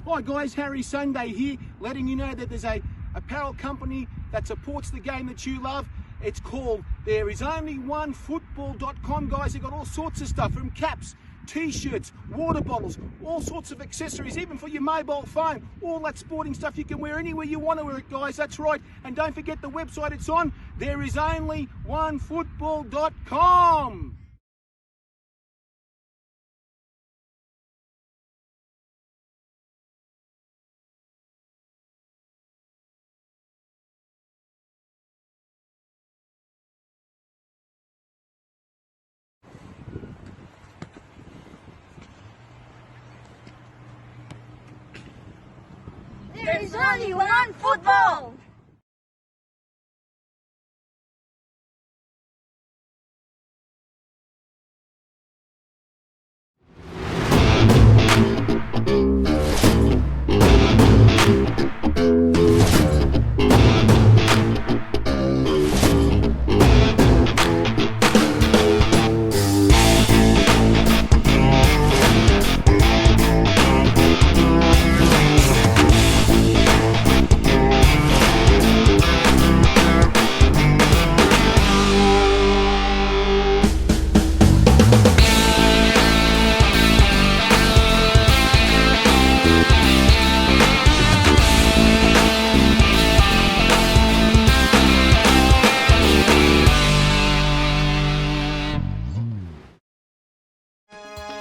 Hi guys, Harry Sunday here, letting you know that there's a apparel company that supports the game that you love. It's called thereisonlyonefootball.com, guys. They've got all sorts of stuff, from caps, t-shirts, water bottles, all sorts of accessories, even for your mobile phone. All that sporting stuff you can wear anywhere you want to wear it, guys. That's right. And don't forget the website it's on, thereisonlyonefootball.com. There is only one football!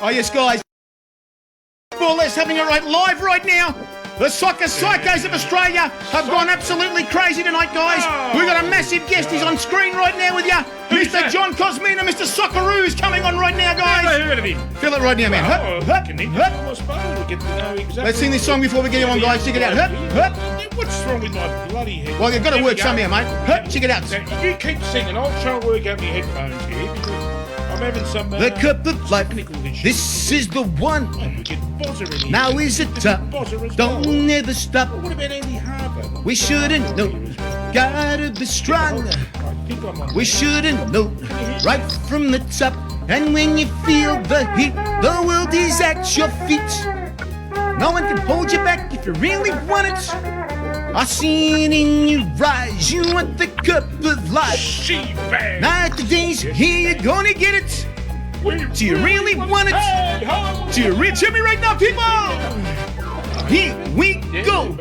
Oh yes, guys. Football, that's happening right live right now. The soccer psychos of Australia have gone absolutely crazy tonight, guys. We've got a massive guest. He's on screen right now with you. Mr. John Kosmina, Mr. Socceroo is coming on right now, guys. Never heard of him. Feel it right now, man. Let's sing this song before we get him on, guys. Check it out. What's wrong with my bloody head? Well, you've got to work somehow, mate. Check it out. Now, you keep singing. I'll try and work out my headphones here because I'm having some The cup of life. technical issues. This is the one. We get buzzer in here. Now is it top? Buzzer as Don't well. ever stop. What about Andy Harbour? We shouldn't know. Gotta be strong. I think I'm on. We shouldn't know. Right from the top. And when you feel the heat, the world is at your feet. No one can hold you back if you really want it. I see it in your eyes. You want the cup of life. She-bag. Night the days here, you're gonna get it. Do you really want it? Do you really? Tell me right now, people. Here we go.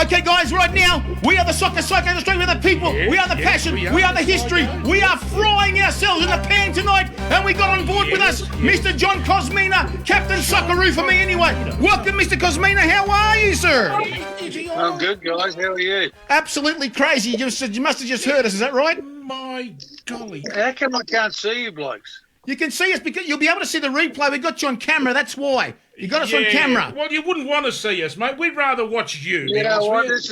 Okay, guys, right now, we are the soccer psychos of Australia. We are the people. We are the passion. We are the history. We are frying ourselves in the pan tonight. And we got on board with us Mr. John Kosmina, Captain Socceroo for me anyway. Welcome, Mr. Kosmina. How are you, sir? I'm good, guys. How are you? Absolutely crazy. You must have just heard us. Is that right? My golly. How come I can't see you blokes? You can see us because you'll be able to see the replay. We got you on camera. That's why. You got us on Yeah, camera. Well, you wouldn't want to see us, mate. We'd rather watch you. You know what? This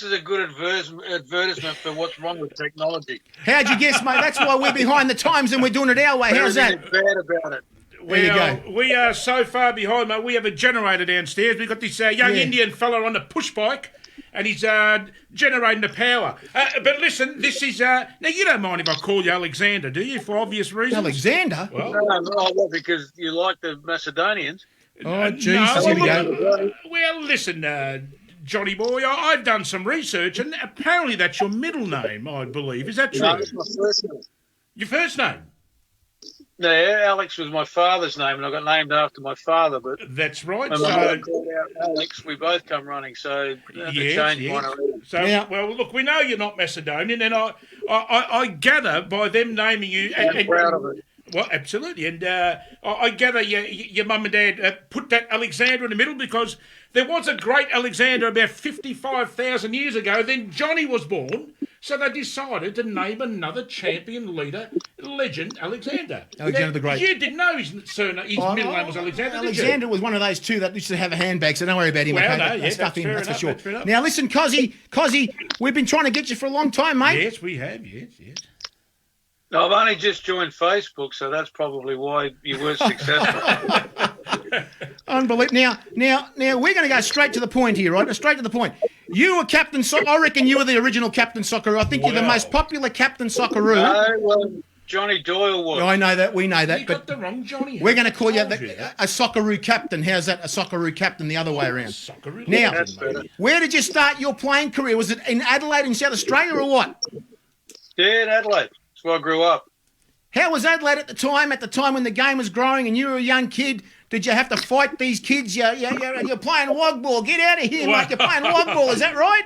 is a good advertisement for what's wrong with technology. How'd you guess, mate? That's why we're behind the times and we're doing it our way. How's that? Everything is bad about it. There you go. We are so far behind, mate. We have a generator downstairs. We've got this young Indian fella on a push bike, and he's generating the power. But listen, this is... now, you don't mind if I call you Alexander, do you, for obvious reasons? Alexander? Well, No, because you like the Macedonians. Oh, Jesus, here we go. Well, listen, Johnny boy, I've done some research, and apparently that's your middle name, I believe. Is that true? No, it's my first name. Your first name? No, Alex was my father's name, and I got named after my father. But That's right. when my mother called out Alex, we both come running. So change mine already. So, Yeah. well, look, we know you're not Macedonian, and I gather by them naming you... I'm proud of it. Well, absolutely. And I gather your mum and dad put that Alexander in the middle because there was a great Alexander about 55,000 years ago. Then Johnny was born. So they decided to name another champion leader, legend, Alexander. Alexander the Great. You didn't know his middle name was Alexander, did you? Alexander was one of those two that used to have a handbag, so don't worry about him. Well, okay? no, yeah, Stuff that's him, fair that's for enough, sure. that's fair enough. Now, listen, Cozzy, we've been trying to get you for a long time, mate. Yes, we have, yes. No, I've only just joined Facebook, so that's probably why you were successful. Unbelievable. Now, we're going to go straight to the point here, right? Straight to the point. You were Captain I reckon you were the original Captain Socceroo. I think you're the Wow. most popular Captain Socceroo. No, well, Johnny Doyle was. I know that. We know that. You But got the wrong Johnny. we're going to call you Told that. a Socceroo captain. How's that? A Socceroo captain the other way around. Socceroo Now, legend, mate. where did you start your playing career? Was it in Adelaide in South Australia or what? Yeah, in Adelaide. That's where I grew up. How was Adelaide at the time? At the time when the game was growing and you were a young kid, did you have to fight these kids? You're playing wog ball. Get out of here, mate. You're playing wog ball. Is that right?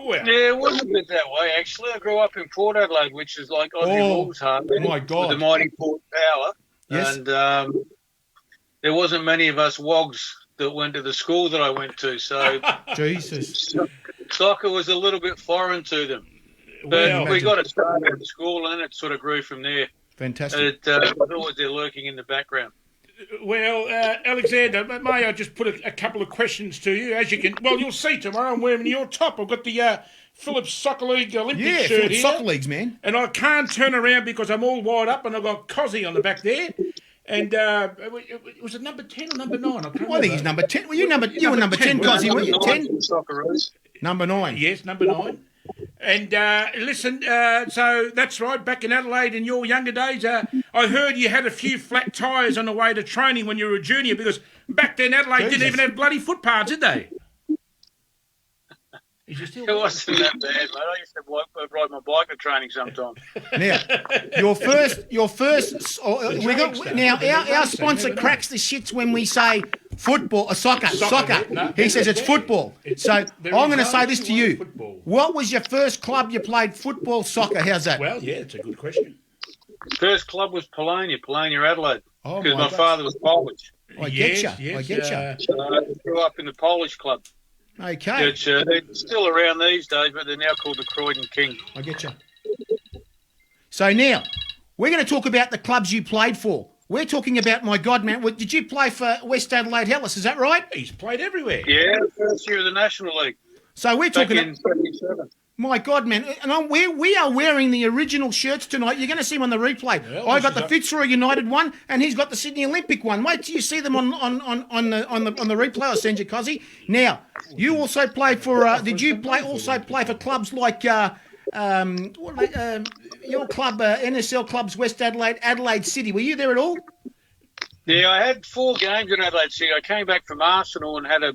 Well, Yeah, it wasn't a bit that way, actually. I grew up in Port Adelaide, which is like Aussie Rules hard. My God. With the mighty Port Power. Yes. And there wasn't many of us wogs that went to the school that I went to, so Jesus. soccer was a little bit foreign to them. But well, we got it started at school, and it sort of grew from there. Fantastic. It was always there lurking in the background. well, Alexander, may I just put a couple of questions to you? As you can, well, you'll see tomorrow. I'm wearing your top. I've got the Phillips Soccer League Olympic Yeah, shirt Phillips here, Soccer Leagues, man. and I can't turn around because I'm all wide up, and I've got Cozzy on the back there. And was it number 10 or number 9? I can't I think he's number 10. Well, you were number 10, Cosy, weren't you? 10? Socceroos. Number 9. Yes, number 9. And listen, so that's right. Back in Adelaide in your younger days, I heard you had a few flat tyres on the way to training when you were a junior because back then Adelaide didn't even have bloody footpaths, did they? Is you still It wasn't that bad, mate. I used to ride my bike at training sometimes. Now, our sponsor cracks the shits when we say football, soccer. No, He says it's football. So I'm going to say this to you. Football. What was your first club you played football, soccer? How's that? Well, yeah, it's a good question. First club was Polonia Adelaide, Oh, because my my God. father was Polish. I get you. Yes, I get you. So I grew up in the Polish club. Okay. Which, they're still around these days, but they're now called the Croydon King. I get you. So now, we're going to talk about the clubs you played for. We're talking about, my God, man, did you play for West Adelaide Hellas? Is that right? He's played everywhere. Yeah, first year of the National League. So we're Back talking... in 77. My God, man. And we are wearing the original shirts tonight. You're going to see them on the replay. Well, I got this the is Fitzroy United one, and he's got the Sydney Olympic one. Wait till you see them on the replay. I'll send you, Cozzy. Now, you also played for... did you also play for clubs like... your club, NSL clubs, West Adelaide, Adelaide City. Were you there at all? Yeah, I had 4 games in Adelaide City. I came back from Arsenal and had a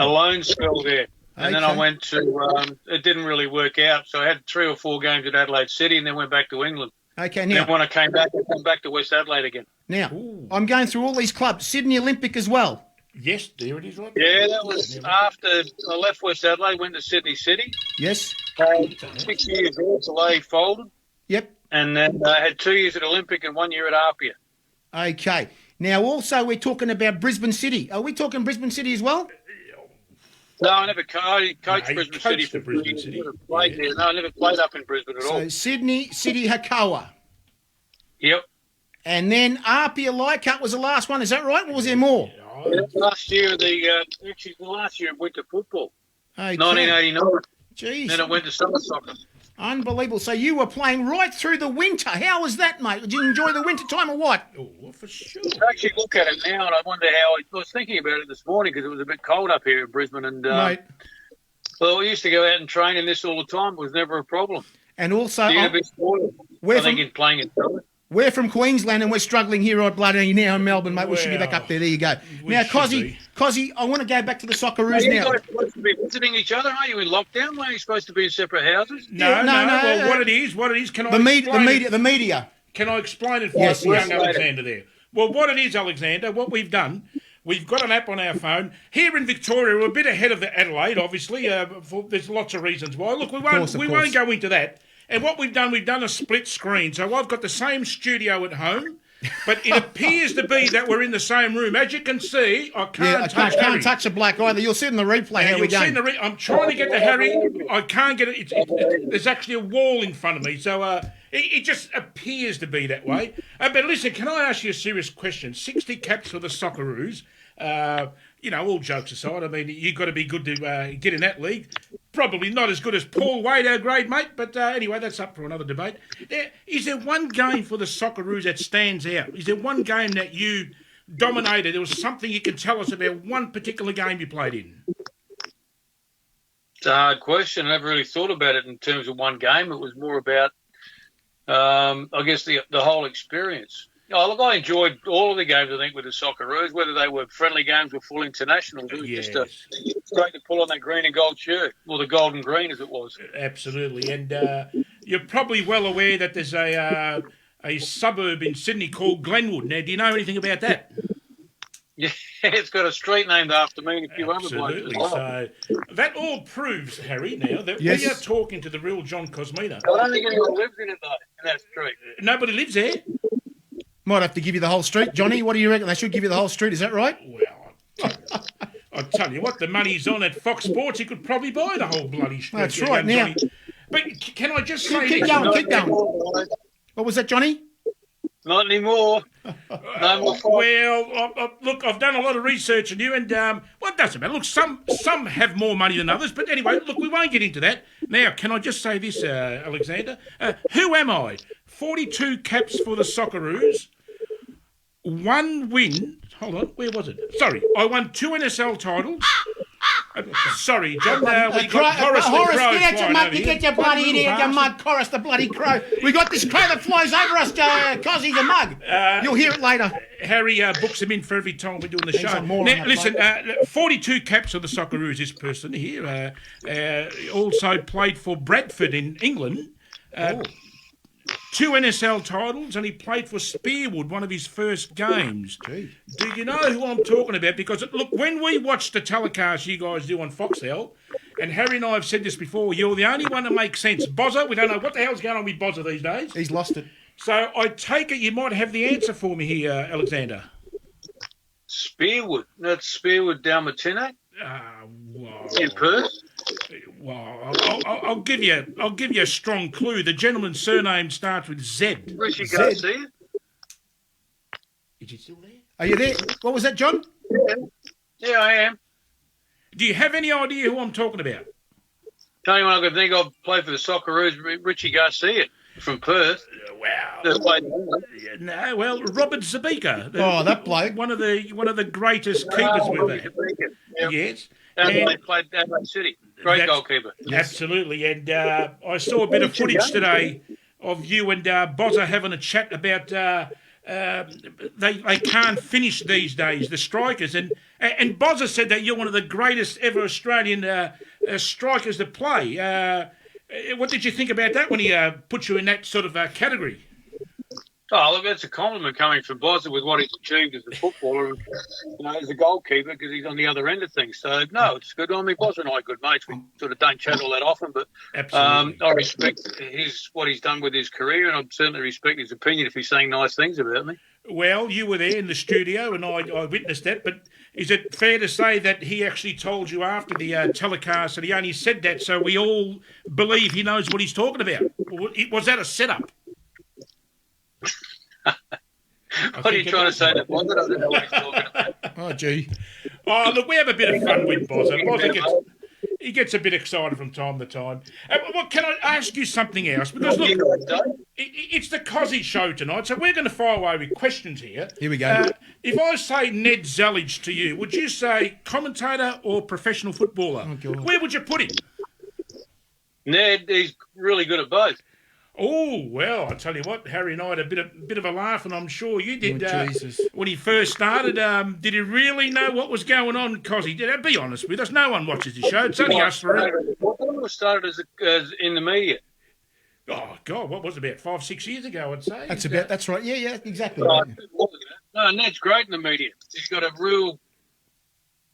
loan spell there. And then I went to, it didn't really work out. So I had 3 or 4 games at Adelaide City and then went back to England. Okay, And now... then when I came back to West Adelaide again. Now, I'm going through all these clubs. Sydney Olympic as well. Yes, there it is. Right Yeah, that was after I left West Adelaide, went to Sydney City. Yes. 6 years there till they folded. Yep. And then I had 2 years at Olympic and 1 year at Apia. Okay. Now, also, we're talking about Brisbane City. Are we talking Brisbane City as well? No, I never coached No, Brisbane coached City. at Brisbane City. Never played there. No, I never played up in Brisbane at all. So, Sydney City Hakawa. Yep. And then Apia Leichhardt was the last one. Is that right? Or was there more? Last year, the last year it went to football. Okay. 1989. Jeez. Then it went to summer soccer. Unbelievable. So you were playing right through the winter. How was that, mate? Did you enjoy the winter time or what? Oh, for sure. I actually look at it now and I wonder how. I was thinking about it this morning because it was a bit cold up here in Brisbane. And Mate. well, we used to go out and train in this all the time. It was never a problem. And also, Yeah, a bit spoiled. We're I think from- in playing in summer. we're from Queensland and we're struggling here right bloody now in Melbourne, mate. We should be back Well, up there. There you go. we Now, should Cozzy, I want to go back to the Socceroos You now. guys supposed to be visiting each other, are you? In lockdown, were you supposed to be in separate houses? No. Well, what it is, can I explain it? The media. Can I explain it for Yes, young yes. Alexander there? Well, what it is, Alexander, what we've done, we've got an app on our phone. Here in Victoria, we're a bit ahead of the Adelaide, obviously. There's lots of reasons why. Look, we won't go into that. And what we've done a split screen. So I've got the same studio at home, but it appears to be that we're in the same room. As you can see, I can't touch Harry. Can't touch the black either. You'll see it in the replay how we You'll see go. I'm trying to get to Harry. I can't get it. There's actually a wall in front of me, so it just appears to be that way. But listen, can I ask you a serious question? 60 caps for the Socceroos. All jokes aside, I mean, you've got to be good to get in that league. Probably not as good as Paul Wade, our great mate, but anyway, that's up for another debate. Is there one game for the Socceroos that stands out? Is there one game that you dominated? There was something you can tell us about one particular game you played in? It's a hard question. I never really thought about it in terms of one game. It was more about I guess the whole experience. Oh, look, I enjoyed all of the games, I think, with the Socceroos, whether they were friendly games or full internationals. It was just it's great to pull on that green and gold shirt, or the gold and green as it was. Absolutely. And you're probably well aware that there's a suburb in Sydney called Glenwood. Now, do you know anything about that? Yeah, it's got a street named after me and a few other Absolutely. blokes. So that all proves, Harry, now that we are talking to the real John Kosmina. I don't think anyone lives in it, though, in that street. Nobody lives there? Might have to give you the whole street. Johnny, what do you reckon? They should give you the whole street. Is that right? Well, I'll tell you what, the money's on at Fox Sports. You could probably buy the whole bloody street. That's right. Now, Johnny. But can I just say keep this? going. What was that, Johnny? Not anymore. No more. Well, look, I've done a lot of research on you, and well, it doesn't matter. Look, some have more money than others, but anyway, look, we won't get into that. Now, can I just say this, Alexander? Who am I? 42 caps for the Socceroos, 1 win. Hold on, where was it? Sorry, I won 2 NSL titles. Sorry, John. We got Horace the Horace, Crow. get out your mug. Get your bloody idiot, your mug. Horace the bloody crow. We got this crow that flies over us, Cosy the mug. You'll hear it later. Harry books him in for every time we're doing the show. Now, listen, 42 caps of the Socceroos, this person here. Also played for Bradford in England. 2 NSL titles, and he played for Spearwood, one of his first games. Gee. Do you know who I'm talking about? Because, look, when we watch the telecast you guys do on Foxtel, and Harry and I have said this before, you're the only one that makes sense. Bozza, we don't know what the hell's going on with Bozza these days. He's lost it. So I take it you might have the answer for me here, Alexander. Spearwood. That's Spearwood Dalmatinac. Wow. In Perth. Well, I'll give you a strong clue. The gentleman's surname starts with Z. Richie Garcia. Is he still there? Are you there? What was that, John? Yeah, I am. Do you have any idea who I'm talking about? Only one I could think of played for the Socceroos, Richie Garcia from Perth. Wow. No, well, Robert Zabika. That bloke. One of the greatest keepers we've had. Yep. Yes. They played Adelaide City. Great goalkeeper. Absolutely. And I saw a bit of footage today of you and Bozza having a chat about they can't finish these days, the strikers. And Bozza said that you're one of the greatest ever Australian strikers to play. What did you think about that when he put you in that sort of category? Oh, look, that's a compliment coming from Bozza with what he's achieved as a footballer and as a goalkeeper, because he's on the other end of things. So, no, it's good. I mean, Bozza and I are good mates. We sort of don't chat all that often, but I respect what he's done with his career, and I certainly respect his opinion if he's saying nice things about me. Well, you were there in the studio, and I witnessed that, but is it fair to say that he actually told you after the telecast that he only said that so we all believe he knows what he's talking about? Was that a setup? What are you trying to say? That Bozza doesn't know what he's talking about. Oh, gee. Oh, look, we have a bit of fun with Bozza. Bozza gets a bit excited from time to time. Well, can I ask you something else? Because, look, it's the Cozzy show tonight, so we're going to fire away with questions here. Here we go. If I say Ned Zellage to you, would you say commentator or professional footballer? Oh, God. Where would you put him? Ned, he's really good at both. Oh, well, I tell you what, Harry and I had a bit of a laugh, and I'm sure you did. Jesus. When he first started, did he really know what was going on, Cozzy? Be honest with us. No one watches the show. It's only us three. It started as in the media. Oh, God, what was it, about 5-6 years ago, I'd say? That's right. Yeah, exactly. No, Ned's great in the media. He's got a real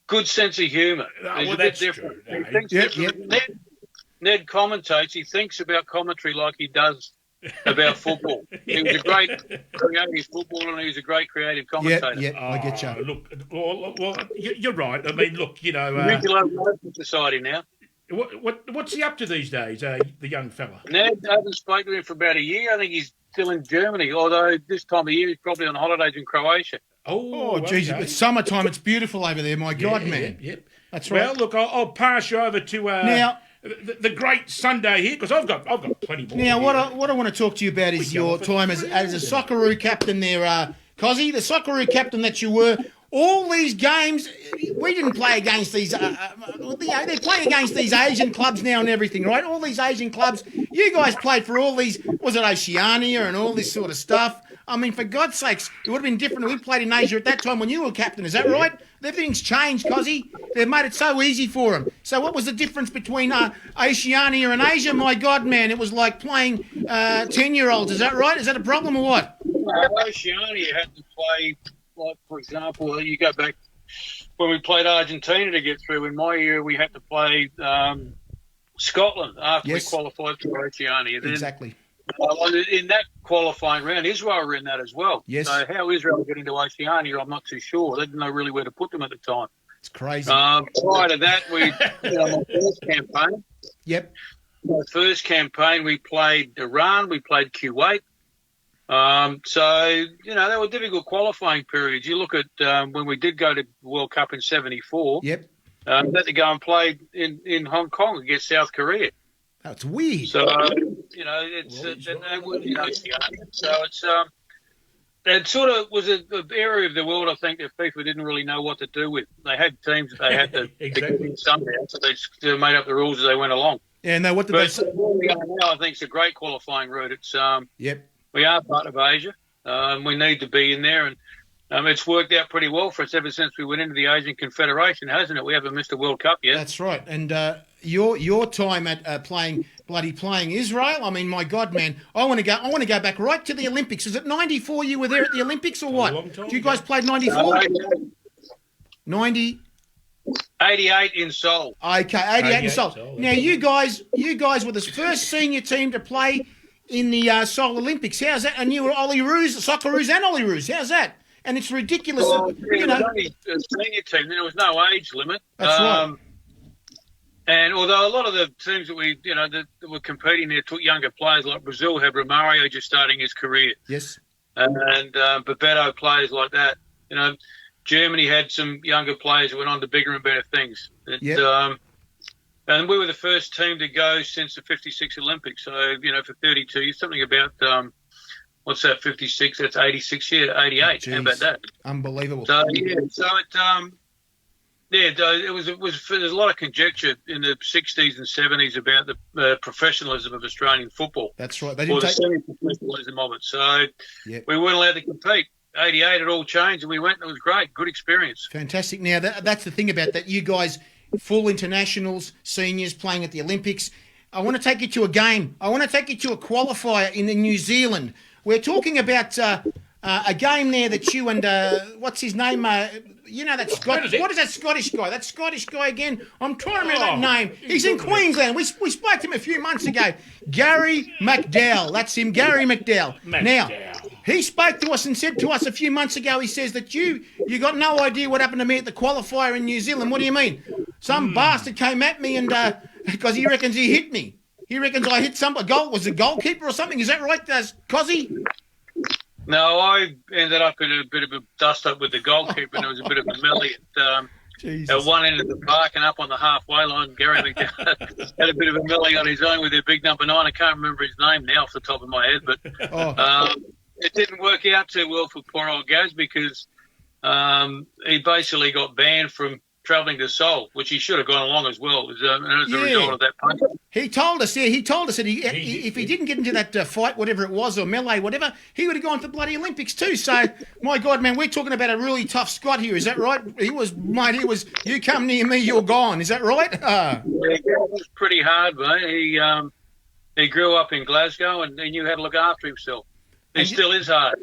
good sense of humour. Well, that's true. Ned commentates. He thinks about commentary like he does about football. He was a great creative footballer and he was a great creative commentator. Yeah, I get you. Look, well, you're right. I mean, look, you know... society now. What's he up to these days, the young fella? Ned, I haven't spoken to him for about a year. I think he's still in Germany, although this time of year he's probably on holidays in Croatia. Oh, geez, okay. It's summertime. It's beautiful over there, my God, man. Yep. That's right. Well, look, I'll pass you over to... now... The great Sunday here, because I've got plenty more. Now, what I want to talk to you about is your time as a Socceroo captain there, Cozzy. The Socceroo captain that you were, all these games, we didn't play against these. They're playing against these Asian clubs now and everything, right? All these Asian clubs. You guys played for all these. Was it Oceania and all this sort of stuff? I mean, for God's sakes, it would have been different if we played in Asia at that time when you were captain. Is that right? Everything's changed, Cozzy. They've made it so easy for them. So what was the difference between Oceania and Asia? My God, man, it was like playing 10-year-olds. Is that right? Is that a problem or what? Oceania had to play, like, for example, you go back when we played Argentina to get through. In my year, we had to play Scotland after we qualified for Oceania. Then, exactly. In that qualifying round, Israel were in that as well. Yes. So how Israel got into Oceania, I'm not too sure. They didn't know really where to put them at the time. It's crazy. Prior to that, my first campaign. Yep. My first campaign, we played Iran, we played Kuwait. So, they were difficult qualifying periods. You look at when we did go to the World Cup in 74. Yep. We had to go and play in Hong Kong against South Korea. That's weird. So, it's it sort of was an area of the world, I think, that FIFA didn't really know what to do with. They had teams that they had to exactly. somehow, so they just made up the rules as they went along. Yeah, no, what did they say? Where we are now, I think it's a great qualifying route. It's we are part of Asia. We need to be in there, and it's worked out pretty well for us ever since we went into the Asian Confederation, hasn't it? We haven't missed a World Cup yet. That's right. And your time at playing Israel. I mean, my God, man, I want to go back right to the Olympics. Is it 94 you were there at the Olympics or what? Do you guys played 94? 90. 88 in Seoul. Okay, 88 in Seoul. Now you guys were the first senior team to play in the Seoul Olympics. How's that? And you were Socceroos and Olyroos. How's that? And it's ridiculous. It was only a senior team. There was no age limit. That's right. And although a lot of the teams that that were competing there took younger players, like Brazil had Romario just starting his career. Yes. And Bebeto, players like that. Germany had some younger players who went on to bigger and better things. And we were the first team to go since the 56 Olympics. So, for 32 years, something about, what's that, 56? That's 86 years, 88. Jeez. How about that? Unbelievable. So, it was there's a lot of conjecture in the 60s and 70s about the professionalism of Australian football. That's right. The semi-professionalism of it. So we weren't allowed to compete. 88, it all changed, and we went, and it was great. Good experience. Fantastic. Now, that's the thing about that. You guys, full internationals, seniors playing at the Olympics. I want to take you to a game. I want to take you to a qualifier in New Zealand. We're talking about a game there that you and, what's his name? That what is that Scottish guy? That Scottish guy again? I'm trying to remember that name. He's in Queensland. We spoke to him a few months ago. Gary McDowell. That's him, Gary McDowell. Now, he spoke to us and said to us a few months ago, he says that you got no idea what happened to me at the qualifier in New Zealand. What do you mean? Some bastard came at me and because he reckons he hit me. He reckons I hit was a goalkeeper or something. Is that right, Cozzy? No, I ended up in a bit of a dust-up with the goalkeeper, and there was a bit of a melee at one end of the park, and up on the halfway line, Gary McDowell had a bit of a melee on his own with their big number 9. I can't remember his name now off the top of my head, but it didn't work out too well for poor old Gaz because he basically got banned from travelling to Seoul, which he should have gone along as well, as a result of that punch. He told us that if he didn't get into that fight, whatever it was, or melee, whatever, he would have gone to the bloody Olympics too. So, my God, man, we're talking about a really tough Scot here. Is that right? He was, you come near me, you're gone. Is that right? Yeah, it was pretty hard, mate. He grew up in Glasgow and he knew how to look after himself. He still is hard.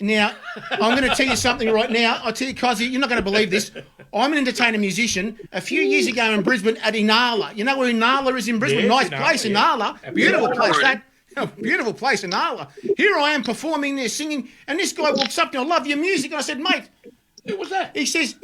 Now, I'm going to tell you something right now. I'll tell you, Cozzy, you're not going to believe this. I'm an entertainer musician. A few years ago in Brisbane at Inala. You know where Inala is in Brisbane? Nice place, Inala. Beautiful place, that. Beautiful place, Inala. Here I am performing there, singing, and this guy walks up to me, I love your music. And I said, mate, who was that? He says,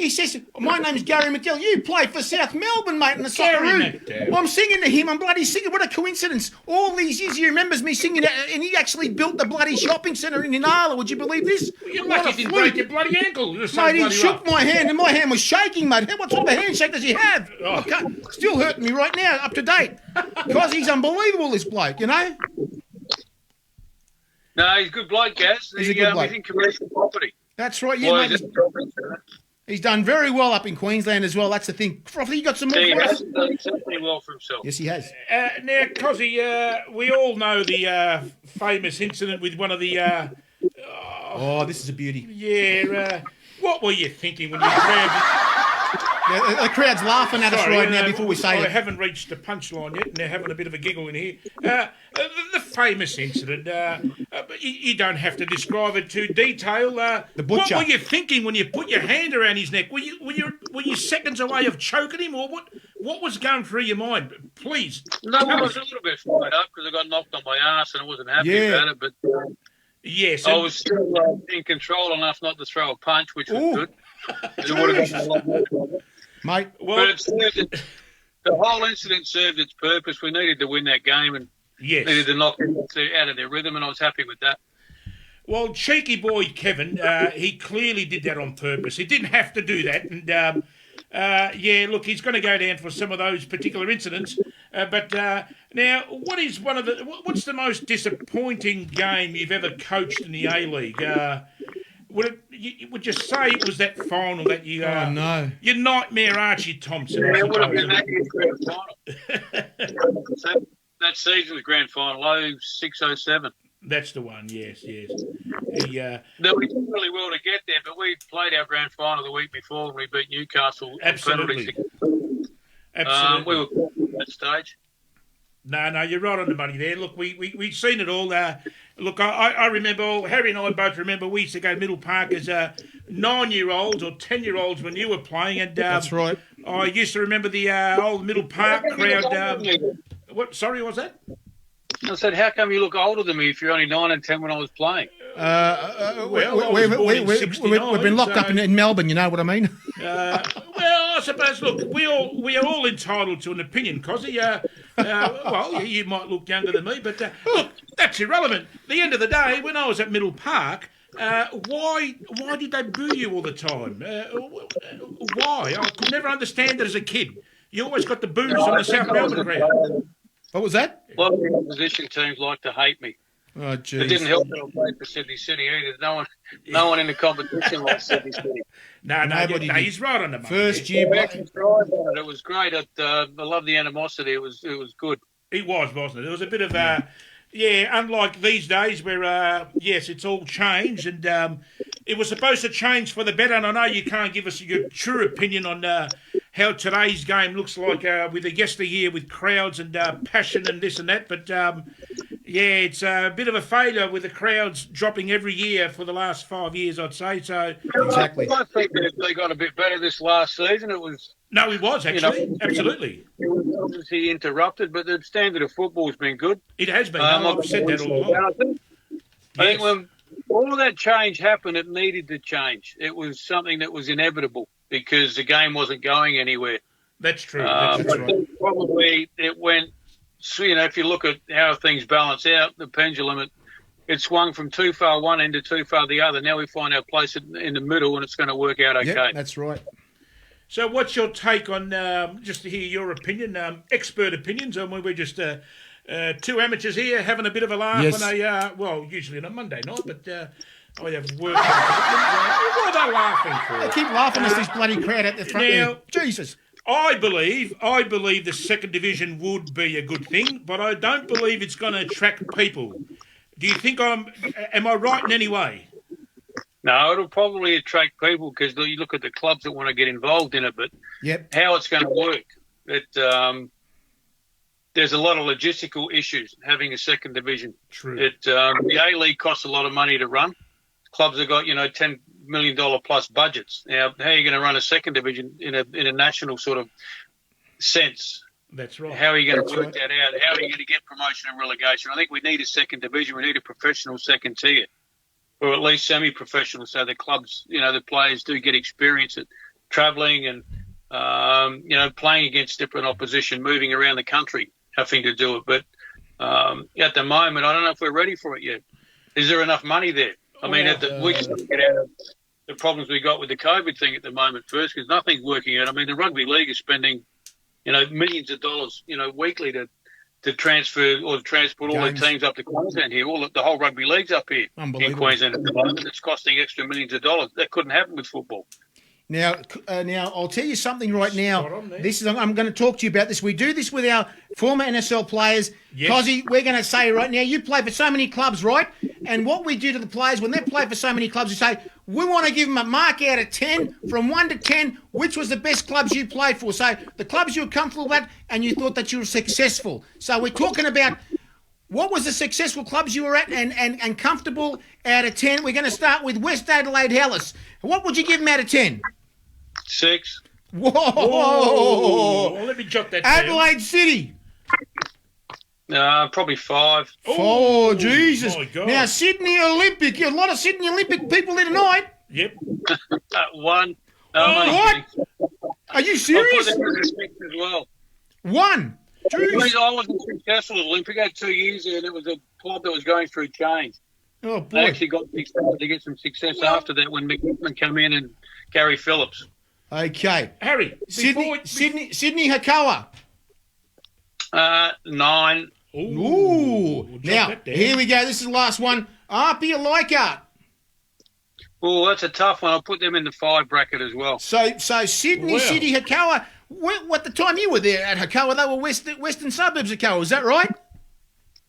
my name's Gary McDowell. You play for South Melbourne, mate, in the Socceroo. I'm singing to him. I'm bloody singing. What a coincidence. All these years he remembers me singing, and he actually built the bloody shopping centre in Inala. Would you believe this? You're lucky he didn't break your bloody ankle. Mate, he shook my hand, and my hand was shaking, mate. What sort of a handshake does he have? Still hurting me right now, up to date. Because he's unbelievable, this bloke, you know? No, he's a good bloke, Gaz. He's a good bloke. He's in commercial property. That's right, yeah, mate. He's done very well up in Queensland as well. That's the thing. Frothy, you got some more He for us? has done exceptionally well for himself. Yes, he has. Now, Cozzy, we all know the famous incident with one of the... this is a beauty. What were you thinking when you grabbed... Yeah, the crowd's laughing at us right now before we say it. I haven't reached the punchline yet, and they're having a bit of a giggle in here. The famous incident, but you don't have to describe it to detail. The butcher. What were you thinking when you put your hand around his neck? Were you seconds away of choking him, or what was going through your mind? Please. No, I was a little bit fired up because I got knocked on my ass and I wasn't happy about it, but yes, I was still in control enough not to throw a punch, which was good. It would have gotten a lot more trouble. Mate, but the whole incident served its purpose. We needed to win that game and needed to knock them out of their rhythm, and I was happy with that. Well, cheeky boy Kevin, he clearly did that on purpose. He didn't have to do that, and look, he's going to go down for some of those particular incidents. But now, what's the most disappointing game you've ever coached in the A-League? Would you say it was that final that you... no. Your nightmare Archie Thompson, I It would have been suppose. that year's grand final. That season was grand final, 06-07. That's the one, yes. No, we did really well to get there, but we played our grand final the week before and we beat Newcastle. Absolutely. Absolutely. We were at that stage. No, you're right on the money there. Look, we've seen it all. Look, I remember, Harry and I both remember, we used to go to Middle Park as 9-year-olds or 10-year-olds when you were playing. And that's right. I used to remember the old Middle Park crowd. What? Sorry, what was that? I said, how come you look older than me if you're only 9 and 10 when I was playing? We've been locked up in Melbourne, you know what I mean? Well, I suppose, look, we are all entitled to an opinion, Cozzy. You might look younger than me, but look, that's irrelevant. At the end of the day, when I was at Middle Park, why did they boo you all the time? Why? I could never understand it as a kid. You always got the boos on the South Melbourne ground. What was that? A lot of the opposition teams like to hate me. Oh, geez. It didn't help that I played for Sydney City either. No one in the competition liked Sydney City. No, he's right on the money. First year, it was great. I love the animosity. It was good. It was, wasn't it? There was a bit of unlike these days where yes, it's all changed, and it was supposed to change for the better. And I know you can't give us your true opinion on how today's game looks like with the yesteryear with crowds and passion and this and that, but. It's a bit of a failure with the crowds dropping every year for the last 5 years, I'd say. So exactly. I think they got a bit better this last season. It was actually absolutely. It was obviously interrupted, but the standard of football has been good. It has been. I've said that all along. I think when all of that change happened, it needed to change. It was something that was inevitable because the game wasn't going anywhere. That's true. That's right. Probably it went. So, if you look at how things balance out, the pendulum, it swung from too far one end to too far the other. Now we find our place in the middle, and it's going to work out okay. Yeah, that's right. So what's your take on, just to hear your opinion, expert opinions, and we're just two amateurs here having a bit of a laugh on usually on a Monday night, but I have work. What are they laughing for? They keep laughing at this bloody crowd at the front there. Jesus. I believe the second division would be a good thing, but I don't believe it's going to attract people. Do you think am I right in any way? No, it'll probably attract people because you look at the clubs that want to get involved in it, but how it's going to work, there's a lot of logistical issues having a second division. True. The A-League costs a lot of money to run. Clubs have got, $10 million plus budgets. Now, how are you going to run a second division in a national sort of sense? That's right. How are you going to work that out? How are you going to get promotion and relegation? I think we need a second division. We need a professional second tier, or at least semi-professional, so the clubs, the players do get experience at travelling and, playing against different opposition, moving around the country, having to do it. But at the moment, I don't know if we're ready for it yet. Is there enough money there? I mean, we just have to get out of the problems we got with the COVID thing at the moment first, because nothing's working out. I mean, the rugby league is spending, millions of dollars, weekly to transfer or to transport all their teams up to Queensland here. The whole rugby league's up here in Queensland at the moment. It's costing extra millions of dollars. That couldn't happen with football. Now, I'll tell you something right now. Spot on there. I'm going to talk to you about this. We do this with our former NSL players. Yes. Cozzy, we're going to say right now, you play for so many clubs, right? And what we do to the players when they play for so many clubs, we say, we want to give them a mark out of 10, from 1 to 10, which was the best clubs you played for. So the clubs you were comfortable with and you thought that you were successful. So we're talking about what was the successful clubs you were at and comfortable out of 10. We're going to start with West Adelaide Hellas. What would you give them out of 10? 6. Whoa! Oh, let me jot that down. Adelaide City. Probably 5. Oh, Jesus. My God. Now, Sydney Olympic. A lot of Sydney Olympic people here tonight. Yep. 1. What? Are you I serious? put them in 6 as well. 1. Jeez. I wasn't successful at Olympic. I had 2 years there, and it was a club that was going through change. Oh, I boy. actually started to get some success after that when McMahon came in and Gary Phillips. Okay. Harry, Sydney Hakawa. 9. Ooh. Now, here we go. This is the last one. Apia Leichhardt. Oh, that's a tough one. I'll put them in the 5 bracket as well. So Sydney City Hakawa. What the time you were there at Hakawa, they were western suburbs of Hakawa. Is that right?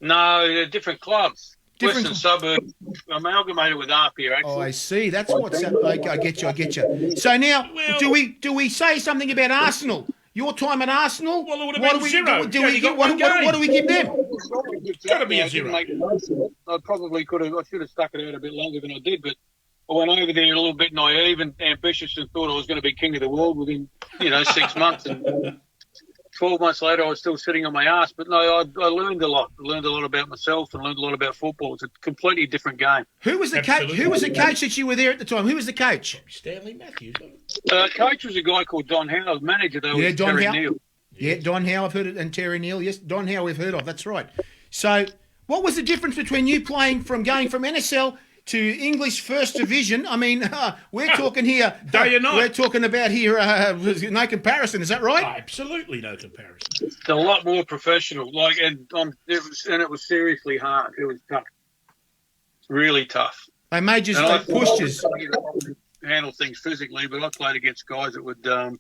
No, they're different clubs. Different Western suburb amalgamated with Apia, actually. Oh, I see. That's what's up. Okay, I get you. So now, do we say something about Arsenal? Your time at Arsenal? Well, it would have been 0. What do we give them? It's got to be a 0. I probably could have. I should have stuck it out a bit longer than I did, but I went over there a little bit naive and ambitious and thought I was going to be king of the world within, 6 months. And 12 months later, I was still sitting on my ass. But no, I learned a lot. I learned a lot about myself and learned a lot about football. It's a completely different game. Who was the coach? Who was the coach that you were there at the time? Who was the coach? Stanley Matthews. Coach was a guy called Don Howe. Manager, though, was Don Terry Howe. Neal. Yeah, Don Howe, I've heard it, and Terry Neal. Yes, Don Howe we've heard of. That's right. So, what was the difference between you going from NSL to English First Division? I mean, we're talking here. Day and night. We're talking about here. No comparison. Is that right? Absolutely no comparison. It's a lot more professional. It was seriously hard. It was tough. It's really tough. They made you take pushes. Handle things physically, but I played against guys that would that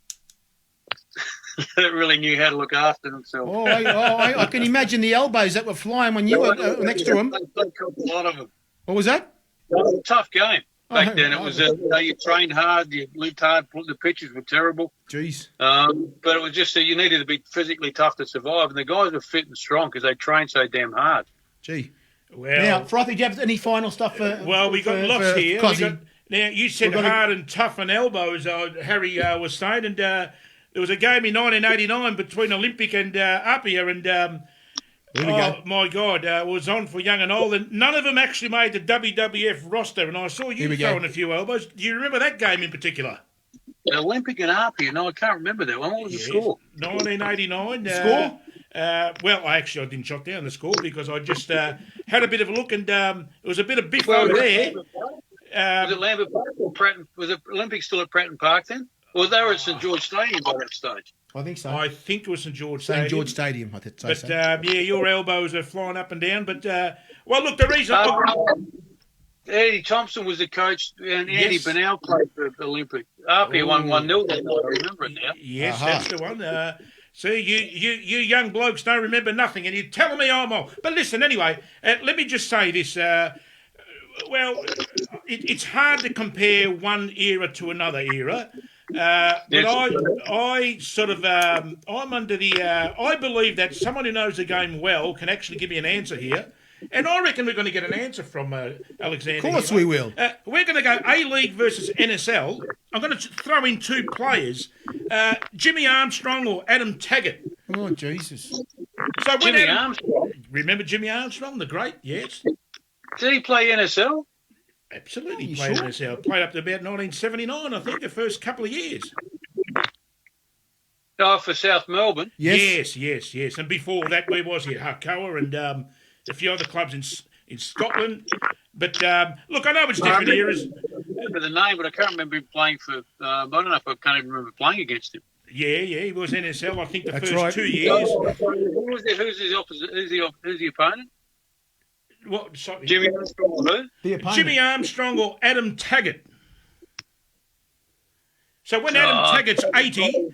really knew how to look after themselves. I can imagine the elbows that were flying when you were next to them. They copped a lot of them. What was that? It was a tough game back then. It was you trained hard, you lived hard. The pitches were terrible. Jeez. But it was just that you needed to be physically tough to survive, and the guys were fit and strong because they trained so damn hard. Gee. Well, now, Frothy, do you have any final stuff for? Well, we got lots here. Now, you said hard and tough on elbows, Harry was saying, and there was a game in 1989 between Olympic and Apia, and my God, it was on for young and old, and none of them actually made the WWF roster, and I saw you throwing a few elbows. Do you remember that game in particular? Olympic and Apia? No, I can't remember that one. What was the score? 1989. Score? Well, I didn't jot down the score because I just had a bit of a look, and it was a bit of biff over there. Was it Lambert Park or Pratton? Was it Olympic still at Pratton Park then? Or they were at St George Stadium by that stage? I think so. I think it was St George Stadium. St George Stadium, I think so. But yeah, your elbows are flying up and down. But well, look, the reason. Eddie Thompson was the coach, and Andy Bennell played for Olympic. Apia won 1-0 that night. I remember it now. Yes, that's the one. See, you young blokes don't remember nothing, and you're telling me I'm old. But listen, anyway, let me just say this. Well, it's hard to compare one era to another era. But I sort of, I'm under the, I believe that someone who knows the game well can actually give me an answer here. And I reckon we're going to get an answer from Alexander. Of course we will. We're going to go A-League versus NSL. I'm going to throw in 2 players, Jimmy Armstrong or Adam Taggart. Oh, Jesus. So Jimmy Armstrong. Remember Jimmy Armstrong, the great? Yes. Did he play NSL? Absolutely played NSL. Played up to about 1979, I think, the first couple of years. Oh, for South Melbourne? Yes. And before that, where was he? Harcoa and a few other clubs in Scotland. But, look, I know it's different eras. I remember the name, but I can't remember him playing for... I don't know if I can't even remember playing against him. Yeah, he was NSL, I think, the first 2 years. Who's his opposite? Who's the opponent? What? Sorry. Jimmy Armstrong or who? Jimmy Armstrong or Adam Taggart? So when Adam Taggart's 80...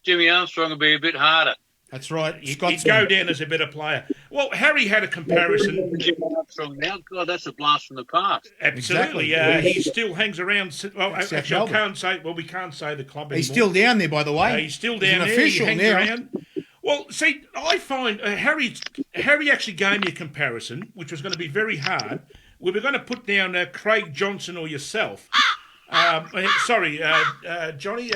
Jimmy Armstrong will be a bit harder. That's right. He'd go down as a better player. Well, Harry had a comparison. Jimmy Armstrong now, God, that's a blast from the past. Absolutely. Exactly. He still hangs around. Well, actually, I can't say. Well, we can't say the club anymore. He's still down there, by the way. He's still down there. Official he hangs now. around. Well, see, I find Harry actually gave me a comparison, which was going to be very hard. We were going to put down Craig Johnson or yourself. Sorry, Johnny.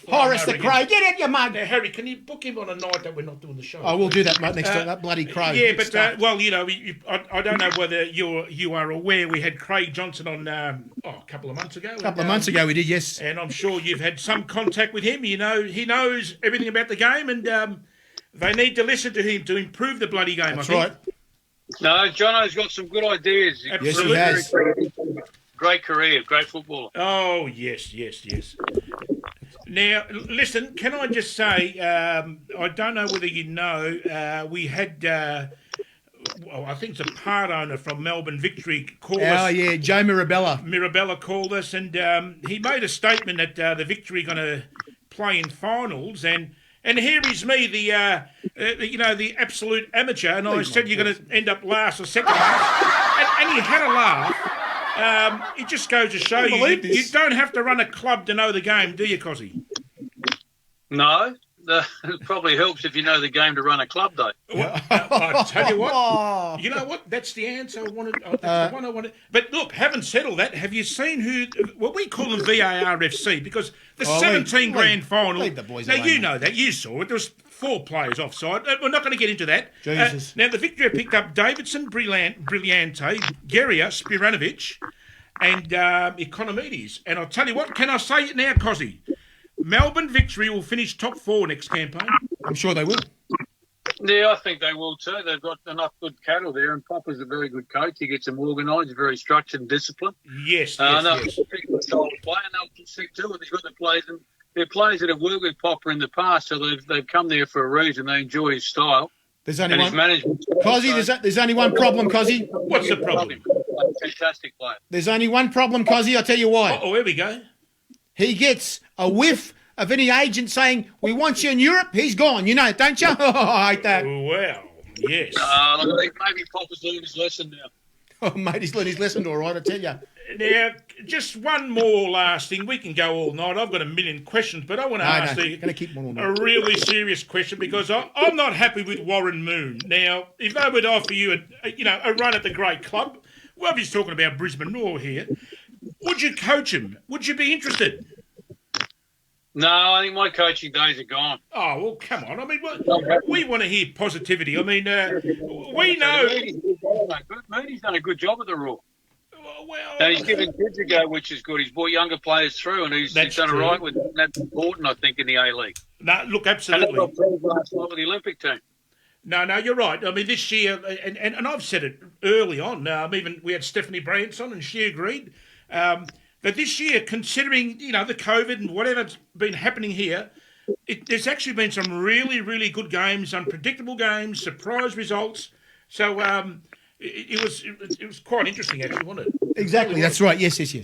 Horace the Crow, get out your mug. Now, Harry, can you book him on a night that we're not doing the show? I will do that, mate, next to that bloody Crow. Yeah, but, well, you know, I don't know whether you are aware we had Craig Johnson on a couple of months ago. A couple of months ago we did, yes. And I'm sure you've had some contact with him. You know, he knows everything about the game, and they need to listen to him to improve the bloody game, That's I think. right. No, Jono's got some good ideas. Absolutely. Yes, he has. Great career, great footballer. Oh, yes. Now, listen, can I just say, I don't know whether you know, we had, I think it's a part owner from Melbourne Victory called us. Oh, yeah, Joe Mirabella. Mirabella called us, and he made a statement that the Victory going to play in finals, and here is me, the absolute amateur, and I said you're going to end up last or second last, and he had a laugh. It just goes to show you don't have to run a club to know the game, do you, Cozzy? No. It probably helps if you know the game to run a club, though. Well, I tell you what, you know what? That's the answer I wanted. That's the one I wanted. But look, having said all that, have you seen who? Well, we call them VARFC because the 17 grand final. Leave the boys now alone, you mate. know that you saw it. There was 4 players offside. We're not going to get into that. Jesus. Now the Victory picked up Davidson, Brilliante, Geria, Spiranovic, and Economides. And I'll tell you what. Can I say it now, Cozzy? Melbourne Victory will finish top 4 next campaign. I'm sure they will. Yeah, I think they will too. They've got enough good cattle there, and Popper's a very good coach. He gets them organised, very structured and disciplined. Yes. Yes. People style of play, and they'll stick to it. He's got the players, and they're players that have worked with Popper in the past, so they've come there for a reason. They enjoy his style. There's only and one. His management. Cozzy, there's only one problem, Cozzy. What's the problem? Fantastic player. There's only one problem, Cozzy. I'll tell you why. Oh, here we go. He gets a whiff of any agent saying, we want you in Europe, he's gone. You know it, don't you? I hate that. Well, yes. I think maybe Popper's learned his lesson now. Oh, mate, he's learned his lesson all right, I tell you. Now, just one more last thing. We can go all night. I've got a million questions, but I want to ask you gonna keep one all a night. really serious question because I'm not happy with Warren Moon. Now, if they would offer you a run at the great club, well, he's talking about Brisbane Roar here, would you coach him? Would you be interested? No, I think my coaching days are gone. Oh, well, come on. I mean, we want to hear positivity. I mean, we know... Mooney's done a good job at the Roar. Well, and he's given kids a go, which is good. He's brought younger players through, and he's done true. it right with that. That's important, I think, in the A-League. No, look, absolutely. And that's what last night with the Olympic team. No, you're right. I mean, this year, and I've said it early on, even we had Stephanie Branson, and she agreed. But this year, considering, the COVID and whatever's been happening here, there's actually been some really, really good games, unpredictable games, surprise results. So it was quite interesting, actually, wasn't it? Exactly, that's right. Yes. It's been a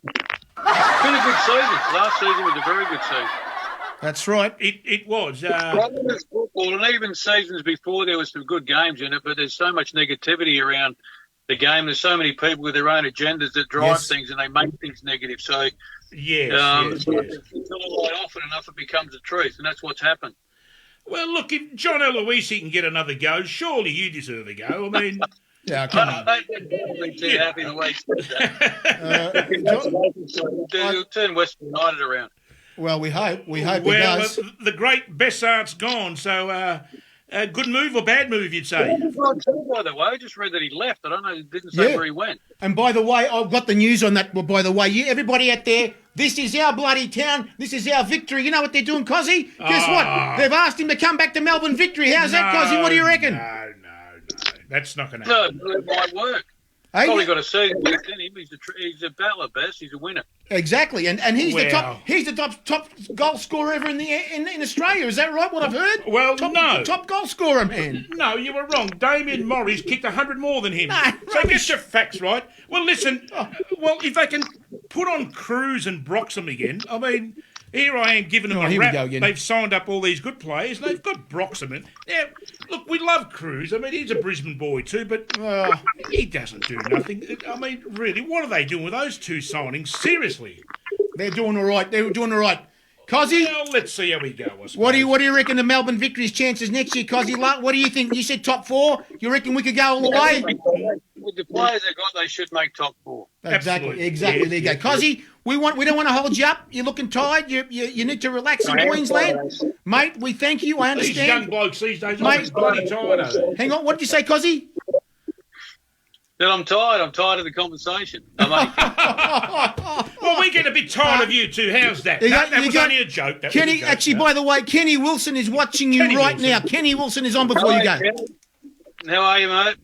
good season. Last season was a very good season. That's right. It was. Football, and even seasons before, there was some good games in it, but there's so much negativity around the game. There's so many people with their own agendas that drive things, and they make things negative. So, yes. If you tell a lie often enough, it becomes the truth, and that's what's happened. Well, look, if John Eloise can get another go, surely you deserve a go. I mean... Yeah, come on. They're too happy the way he said that. He'll turn Western United around. Well, we hope he does. The great Bessart's gone, so good move or bad move, you'd say? By the way, I just read that he left. I don't know, it didn't say where he went. And by the way, I've got the news on that. Well, by the way, everybody out there, this is our bloody town. This is our Victory. You know what they're doing, Cozzy? Guess what? They've asked him to come back to Melbourne Victory. How's that, Cozzy? What do you reckon? No. That's not going to happen. No, it might work. Probably got a season left in him. He's a battler, Bess. He's a winner. Exactly, and he's the top goal scorer ever in Australia. Is that right? What I've heard? Well, no, top goal scorer, man. No, you were wrong. Damien Morris kicked 100 more than him. No, so get your facts right. Well, listen. Well, if they can put on Cruz and Broxham again, I mean, here I am giving them a rap. They've signed up all these good players. And they've got Broxham in. Now, look, we love Cruz. I mean, he's a Brisbane boy too, but he doesn't do nothing. I mean, really, what are they doing with those two signings? Seriously. They're doing all right. Cozzy? Well, let's see how we go. What do you reckon the Melbourne Victory's chances next year, Cozzy? What do you think? You said top 4. You reckon we could go all the way? With the players they got, they should make top 4. Exactly. Yes, there you go. Cozzy, we don't want to hold you up. You're looking tired. You need to relax in Queensland. Mate, we thank you. I understand. These young blokes these days are bloody tired. Hang on, what did you say, Cozzy? That I'm tired. I'm tired of the conversation. Well, we get a bit tired of you too. How's that? That was only a joke. Kenny, actually, by the way, Kenny Wilson is watching you now. Kenny Wilson is on before you go. How are you, mate?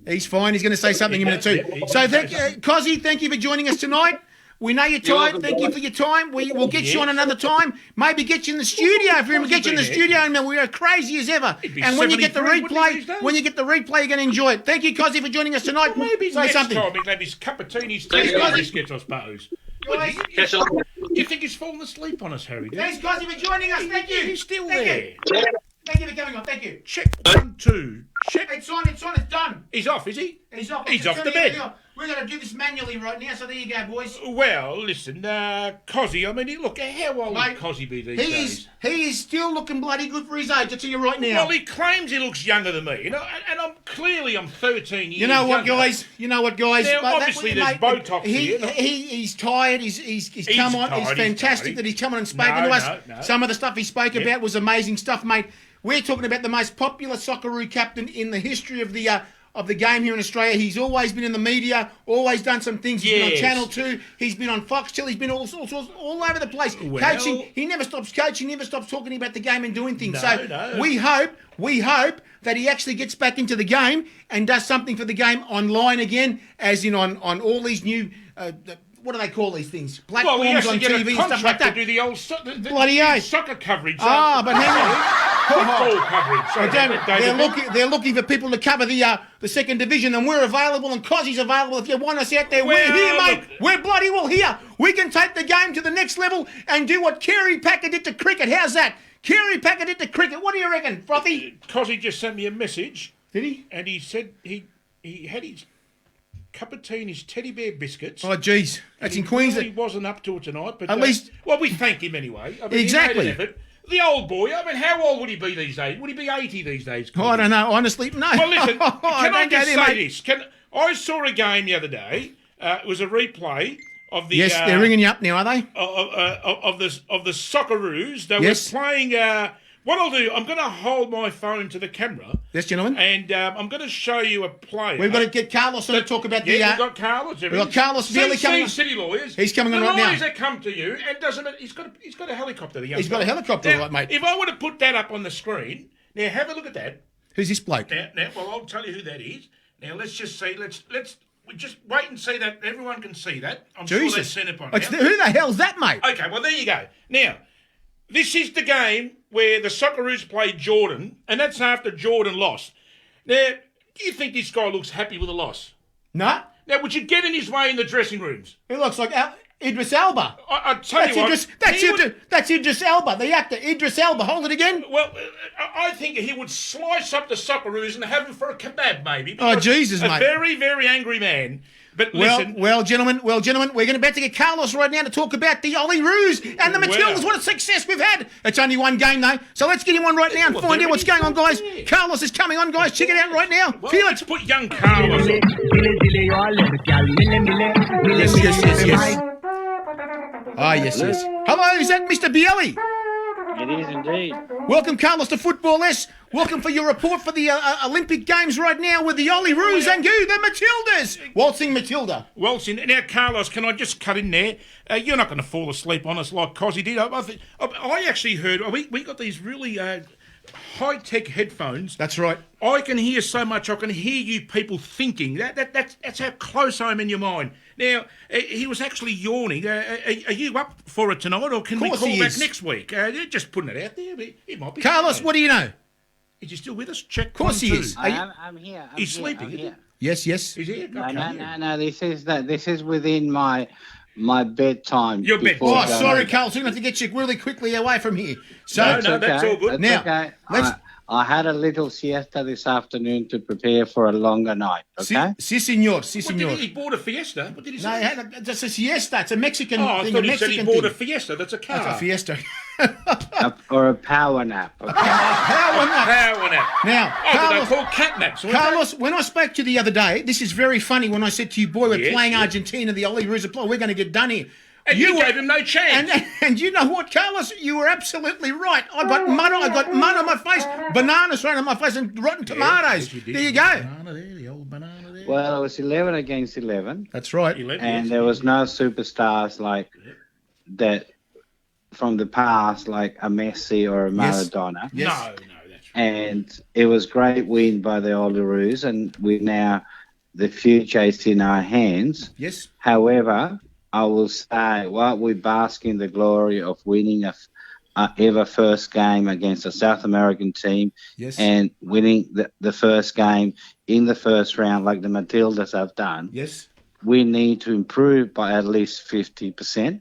He's fine. He's going to say something in a minute too. So, Cozzy, thank you for joining us tonight. We know you're tired. Thank you for your time. We'll get you on another time. Maybe get you in the studio. If we get you in the studio, and we're crazy as ever. And when you get the replay, you're going to enjoy it. Thank you, Cozzy, for joining us tonight. Maybe say something. Time he'll have his cup of tea and his biscuits, I suppose. You think he's fallen asleep on us, Harry? Thanks, Cozzy, for joining us. Thank you. He's still there. Thank you for coming on. Thank you. Check 1, 2. Check. It's on. It's done. He's off, is he? He's off. He's off the bed. We're going to do this manually right now, so there you go, boys. Well, listen, Cozzy, I mean, look, how old would Cozzy be these days? He is still looking bloody good for his age, I tell you right now. Well, he claims he looks younger than me, and I'm 13 years You know what, guys? Now, obviously, there's Botox here. He's tired. He's come on. It's fantastic that he's come on and spoken to us. No. Some of the stuff he spoke about was amazing stuff, mate. We're talking about the most popular Socceroo captain in the history of the game here in Australia. He's always been in the media, always done some things. He's been on Channel 2, he's been on Foxtel, he's been all over the place. Coaching, he never stops coaching, never stops talking about the game and doing things. We hope that he actually gets back into the game and does something for the game online again, as in on all these new... what do they call these things? Platforms on TV and stuff like that. To do the old bloody soccer coverage. But hang on. Football coverage. They're looking for people to cover the second division, and we're available, and Cozzy's available. If you want us out there, we're here, mate. We're bloody well here. We can take the game to the next level and do what Kerry Packer did to cricket. How's that? Kerry Packer did to cricket. What do you reckon, Frothy? Cozzy just sent me a message. Did he? And he said he had his cup of tea and his teddy bear biscuits. Oh, geez. That's in Queensland. He wasn't up to it tonight, but at least... Well, we thank him anyway. I mean, exactly. He made an effort. The old boy, I mean, how old would he be these days? Would he be 80 these days? Oh, I don't know, honestly. No. Well, listen, can I just say this? I saw a game the other day. It was a replay of the... Yes, they're ringing you up now, are they? Of the Socceroos. They were playing... what I'll do, I'm going to hold my phone to the camera. Yes, gentlemen. And I'm going to show you a player. We've got to get Carlos on to talk about the... we've got Carlos. We've got Carlos Bailey coming on. City Lawyers. He's coming on right now. The lawyers that come to you, and doesn't it? He's got a helicopter. He's got a helicopter, right, mate. If I were to put that up on the screen, now have a look at that. Who's this bloke? Now, well, I'll tell you who that is. Now, let's just see. Let's just wait and see that everyone can see that. I'm sure that's sent upon now. Who the hell's that, mate? Okay, well, there you go. Now, this is the game where the Socceroos played Jordan, and that's after Jordan lost. Now, do you think this guy looks happy with a loss? No. Now, would you get in his way in the dressing rooms? He looks like Idris Elba. I tell you what. That's Idris Elba, the actor. Idris Elba. Hold it again. Well, I think he would slice up the Socceroos and have them for a kebab, maybe. Oh, Jesus, mate. A very, very angry man. But listen. Well, gentlemen, we're about to get Carlos right now to talk about the Ollie Roos and the Matildas. What a success we've had. It's only one game, though. So let's get him on right now and find out what's going on, guys. Yeah. Carlos is coming on, guys. Check it out right now. Well, Feel let's it. put young Carlos on. Yes. Ah, yes. Hello, is that Mr. Bielli? It is indeed. Welcome, Carlos, to Football S. Welcome for your report for the Olympic Games right now with the Ollie Roos and you, the Matildas. Waltzing Matilda. Now, Carlos, can I just cut in there? You're not going to fall asleep on us like Cozzy did. I actually heard, we got these really high-tech headphones. That's right. I can hear so much. I can hear you people thinking. That's how close I am in your mind. Now, he was actually yawning. Are you up for it tonight, or can we call back next week? Just putting it out there. He might be. Carlos, what do you know? Is he still with us? Check. Of course he is. I'm here. He's sleeping. I'm here. Yes. He's here. No. This is within my bedtime. Your bedtime. Oh, sorry, Carlos. We're going to have to get you really quickly away from here. So that's all good. That's okay. I had a little siesta this afternoon to prepare for a longer night. Okay. Si, señor. He bought a Fiesta. What did he say? No, he had it's a siesta. It's a Mexican thing. I thought he said he bought a Fiesta. That's a car. That's a Fiesta. Or a power nap. Okay? Power nap. Now, Carlos, they're called cat naps. Carlos, when I spoke to you the other day, this is very funny. When I said to you, boy, we're playing Argentina, the Oli Roos we're going to get done here. And you gave him no chance. And you know what, Carlos? You were absolutely right. I got mud on my face, bananas right on my face, and rotten tomatoes. Yes, there you go. The old banana there. Well, it was 11 against 11. That's right. 11, and there was no superstars like that from the past, like a Messi or a Maradona. Yes. No, that's right. And it was great win by the Oileroos, and the future is in our hands. Yes. However, I will say, we bask in the glory of winning a ever first game against a South American team, and winning the first game in the first round like the Matildas have done. Yes. We need to improve by at least 50%.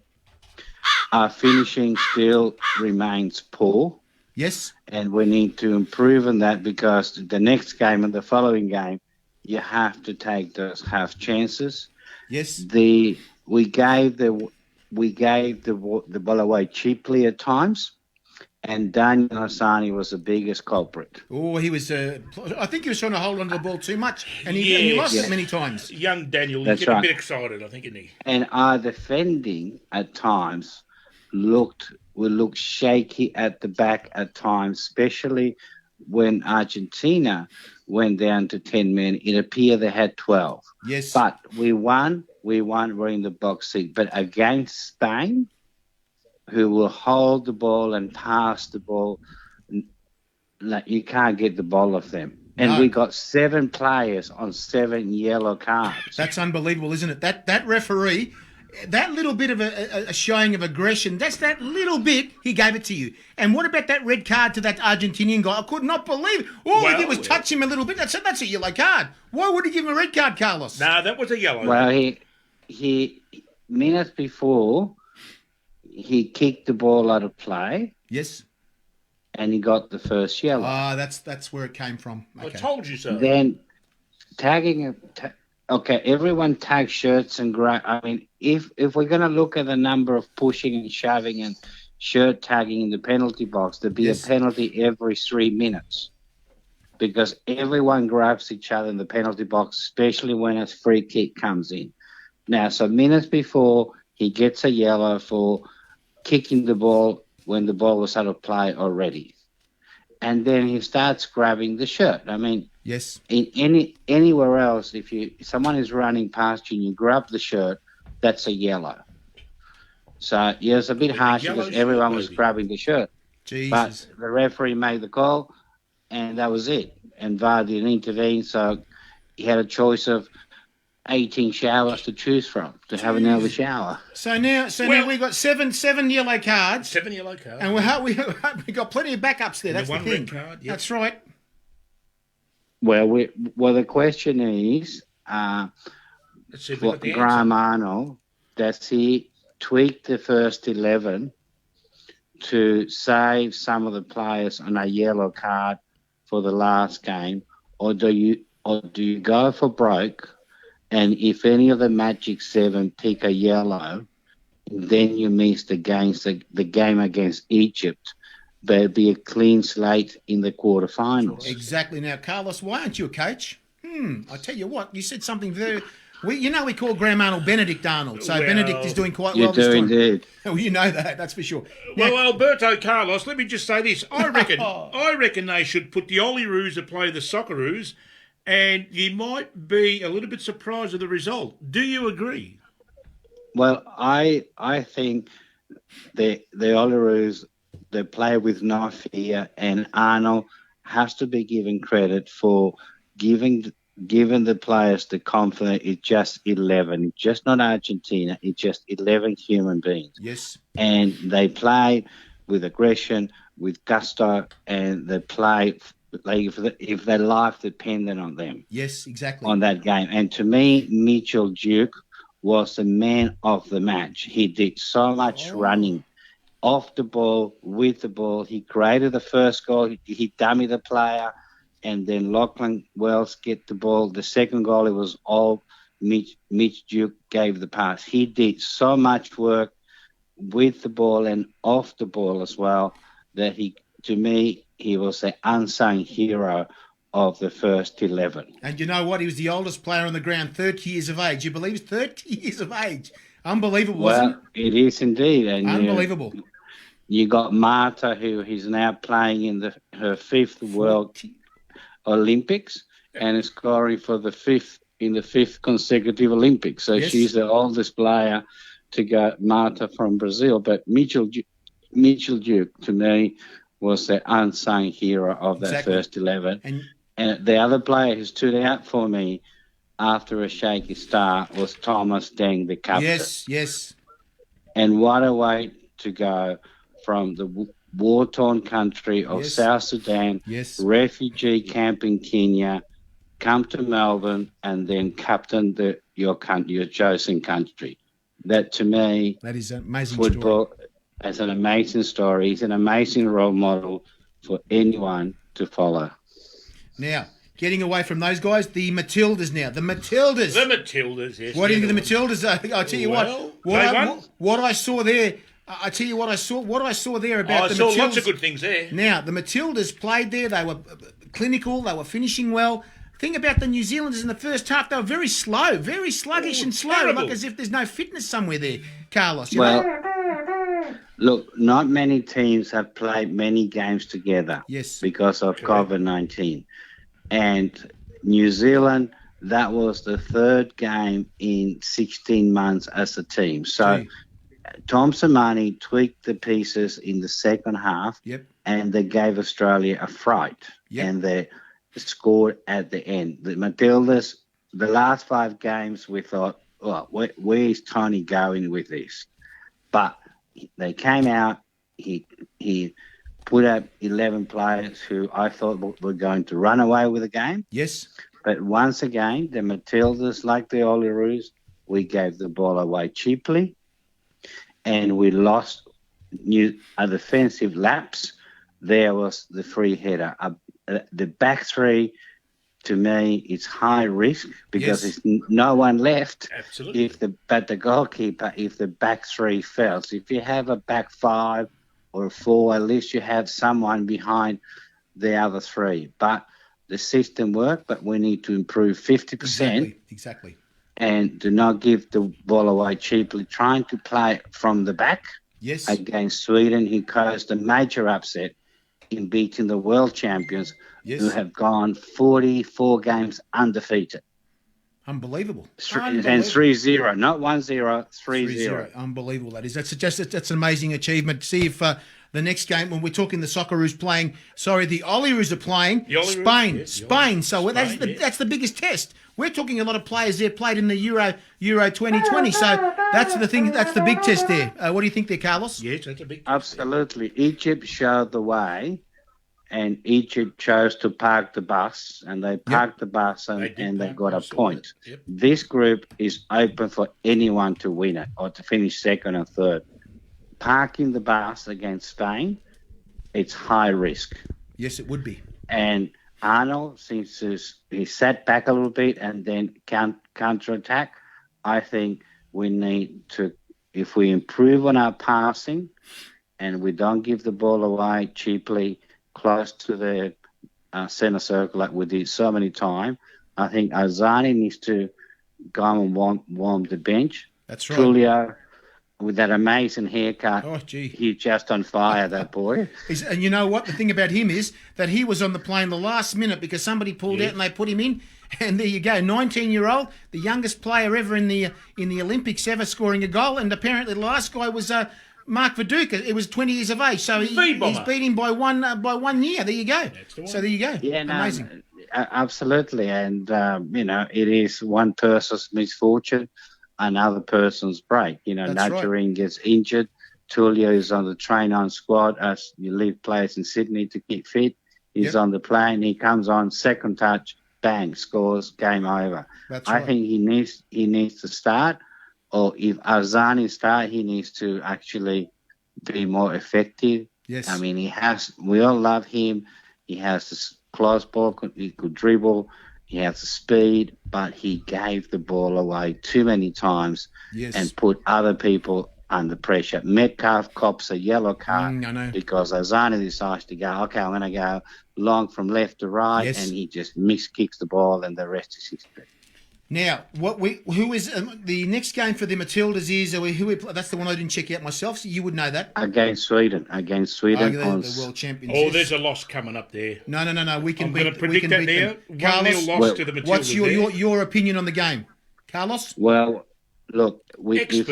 Our finishing still remains poor. Yes. And we need to improve on that, because the next game and the following game, you have to take those half chances. Yes. We gave the ball away cheaply at times, and Daniel Hassani was the biggest culprit. Oh, he was. I think he was trying to hold on to the ball too much, and he lost it many times. Young Daniel, That's he's getting right. a bit excited, I think, isn't he? And our defending at times looked shaky at the back at times, especially when Argentina went down to 10 men. It appeared they had 12. Yes. But we won. We're in the box seat. But against Spain, who will hold the ball and pass the ball, you can't get the ball off them. And we got 7 players on 7 yellow cards. That's unbelievable, isn't it? That referee, that little bit of a showing of aggression, that's that little bit, he gave it to you. And what about that red card to that Argentinian guy? I could not believe it. All he did was touch him a little bit. That's a yellow card. Why would he give him a red card, Carlos? No, that was a yellow. Well, he minutes before, he kicked the ball out of play. Yes. And he got the first yellow. That's where it came from. Okay. I told you so. Then tagging everyone tags shirts and I mean, if we're going to look at the number of pushing and shoving and shirt tagging in the penalty box, there'd be a penalty every 3 minutes, because everyone grabs each other in the penalty box, especially when a free kick comes in. Now, so minutes before, he gets a yellow for kicking the ball when the ball was out of play already. And then he starts grabbing the shirt. I mean, yes. In anywhere else, if someone is running past you and you grab the shirt, that's a yellow. So, yeah, it's a bit harsh because everyone was grabbing the shirt. Jesus. But the referee made the call, and that was it. And VAR didn't intervene, so he had a choice of 18 showers to choose from to have another shower. So now we've got seven yellow cards. 7 yellow cards. And we got plenty of backups there. That's the thing. Red card, That's right. Well, the question is, Graham Arnold, does he tweak the first 11 to save some of the players on a yellow card for the last game, or do you go for broke? And if any of the Magic 7 pick a yellow, then you miss the game against Egypt. There'll be a clean slate in the quarterfinals. Exactly. Now, Carlos, why aren't you a coach? I tell you what, you said something very... we call Graham Arnold Benedict Arnold, so Benedict is doing quite well this time. You do indeed. Well, you know that's for sure. Now, well, Alberto Carlos, let me just say this. I reckon they should put the Oileroos to play the Socceroos, and you might be a little bit surprised at the result. Do you agree? Well, I think the Oileroos They play with no fear, and Arnold has to be given credit for giving the players the confidence. It's just 11. It's just not Argentina. It's just 11 human beings. Yes. And they play with aggression, with gusto, and they play like if their life depended on them. Yes, exactly. On that game. And to me, Mitchell Duke was the man of the match. He did so much running off the ball, with the ball. He created the first goal. He dummied the player, and then Lachlan Wells get the ball. The second goal, it was all Mitch Duke gave the pass. He did so much work with the ball and off the ball as well that to me, he was the unsung hero of the first 11. And you know what? He was the oldest player on the ground, 30 years of age. You believe 30 years of age? Unbelievable, wasn't it? It is indeed. And unbelievable. You got Marta, who is now playing in her fifth World Olympics and is scoring for the fifth consecutive Olympics. So she's the oldest player to go, Marta from Brazil. But Mitchell Duke, to me, was the unsung hero of that first 11. And the other player who stood out for me after a shaky start was Thomas Deng, the captain. Yes. And what a way to go from the war-torn country of South Sudan, refugee camp in Kenya, come to Melbourne, and then captain your chosen country. That, to me, that is an amazing football story. As an amazing story. He's an amazing role model for anyone to follow. Now, getting away from those guys, the Matildas now. The Matildas, yes. What do you think of the Matildas? I tell you what I saw there. I tell you what I saw there about the Matildas. I saw lots of good things there. Now, the Matildas played there. They were clinical. They were finishing well. Thing about the New Zealanders in the first half, they were very slow, very sluggish and slow, terrible. like as if there's no fitness somewhere there, Carlos. Look, not many teams have played many games together because of COVID-19. And New Zealand, that was the third game in 16 months as a team. So Tom Samani tweaked the pieces in the second half and they gave Australia a fright. And they scored at the end. The Matildas, the last 5 games, we thought, where is Tony going with this? But they came out, he put up 11 players who I thought were going to run away with the game. Yes. But once again, the Matildas, like the Oileroos, we gave the ball away cheaply and we lost a defensive lapse. There was the free header. The back three, to me, it's high risk because there's no one left. Absolutely. But the goalkeeper, if the back three fails, if you have a back 5 or 4, at least you have someone behind the other 3. But the system worked, but we need to improve 50%. Exactly. And do not give the ball away cheaply. Trying to play from the back against Sweden, who caused a major upset in beating the world champions who have gone 44 games undefeated. Unbelievable. And 3-0, not 1-0, 3-0. Unbelievable, that is. That's an amazing achievement. See if the next game, when we're talking the Socceroos playing, the Oileroos are playing Spain. So that's the biggest test. We're talking a lot of players there played in the Euro 2020. So that's the thing. That's the big test there. What do you think there, Carlos? Yes, that's a big test. Absolutely. Egypt showed the way, and Egypt chose to park the bus, and they parked the bus and they got a point. This group is open for anyone to win it or to finish second or third. Parking the bus against Spain, it's high risk. Yes, it would be. And Arnold seems to he sat back a little bit and then counter-attack. I think we need to, if we improve on our passing and we don't give the ball away cheaply close to the centre circle like we did so many times, I think Azani needs to go and warm the bench. That's right. Julio, with that amazing haircut, he's just on fire, that boy. And you know what? The thing about him is that he was on the plane the last minute because somebody pulled out and they put him in. And there you go, 19-year-old, the youngest player ever in the Olympics ever scoring a goal. And apparently the last guy was Mark Viduka. It was 20 years of age, so he's beat him by 1 year. There you go. So there you go. Yeah, amazing. Absolutely, and it is one person's misfortune, another person's break. Najarine gets injured. Tulio is on the train-on squad as you leave players in Sydney to keep fit. He's on the plane. He comes on, second touch, bang, scores, game over. I think he needs to start, or if Arzani start, he needs to actually be more effective. Yes. I mean, we all love him. He has this close ball, he could dribble, he has the speed, but he gave the ball away too many times and put other people under pressure. Metcalf cops a yellow card because Arzani decides to go, okay, I'm going to go long from left to right, and he just miskicks the ball, and the rest is history. Now, who is the next game for the Matildas is? That's the one I didn't check out myself, so you would know that. Against Sweden. The world champions. Oh, there's a loss coming up there. No. We can I'm going to predict that now. 1-0 loss to the Matildas. What's your opinion on the game, Carlos? Well, look, if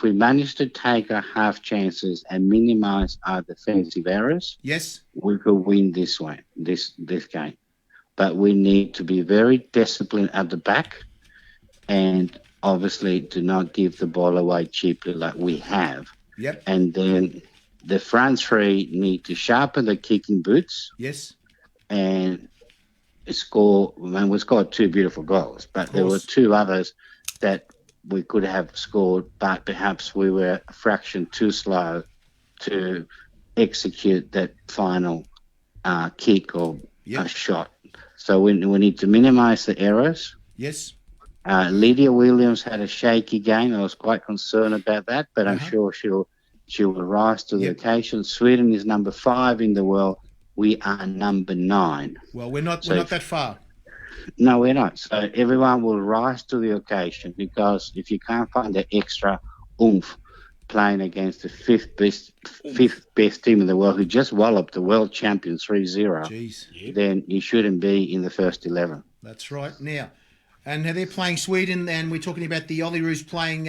we manage to take our half chances and minimise our defensive errors, we could win this game. But we need to be very disciplined at the back, and obviously do not give the ball away cheaply like we have. Yep. And then the front three need to sharpen the kicking boots. Yes. And score. We scored 2 beautiful goals, but there were 2 others that we could have scored, but perhaps we were a fraction too slow to execute that final kick or shot. So we need to minimise the errors. Yes. Lydia Williams had a shaky game. I was quite concerned about that, but I'm sure she will rise to the occasion. Sweden is number 5 in the world. We are number 9. Well, we're not that far. No, we're not. So everyone will rise to the occasion, because if you can't find the extra oomph playing against the fifth best team in the world, who just walloped the world champion 3-0, then you shouldn't be in the first 11. That's right. Now, and they're playing Sweden, and we're talking about the Olyroos playing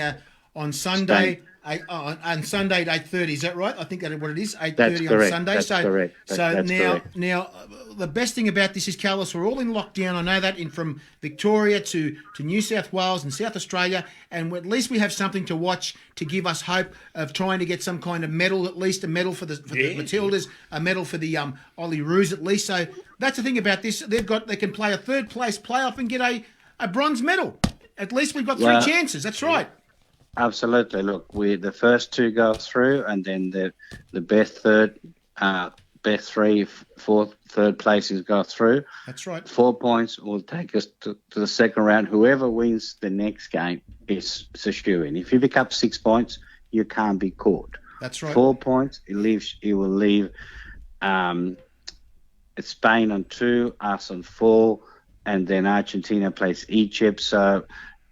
on Sunday. On Sunday at 8:30, is that right? I think that's what it is. 8:30 on Sunday. That's correct. That's correct. Now, the best thing about this is, Carlos, we're all in lockdown. I know that, from Victoria to New South Wales and South Australia, and at least we have something to watch to give us hope of trying to get some kind of medal, at least a medal for the Matildas, a medal for the Olyroos at least. So that's the thing about this. They can play a third place playoff and get a bronze medal. At least we've got 3 chances. That's right. Absolutely. Look, the first 2 go through, and then the best third, best 3, 4th, third places go through. That's right. 4 points will take us to the second round. Whoever wins the next game is a shoo-in. If you pick up 6 points, you can't be caught. That's right. 4 points, it will leave Spain on 2, us on 4, and then Argentina plays Egypt. So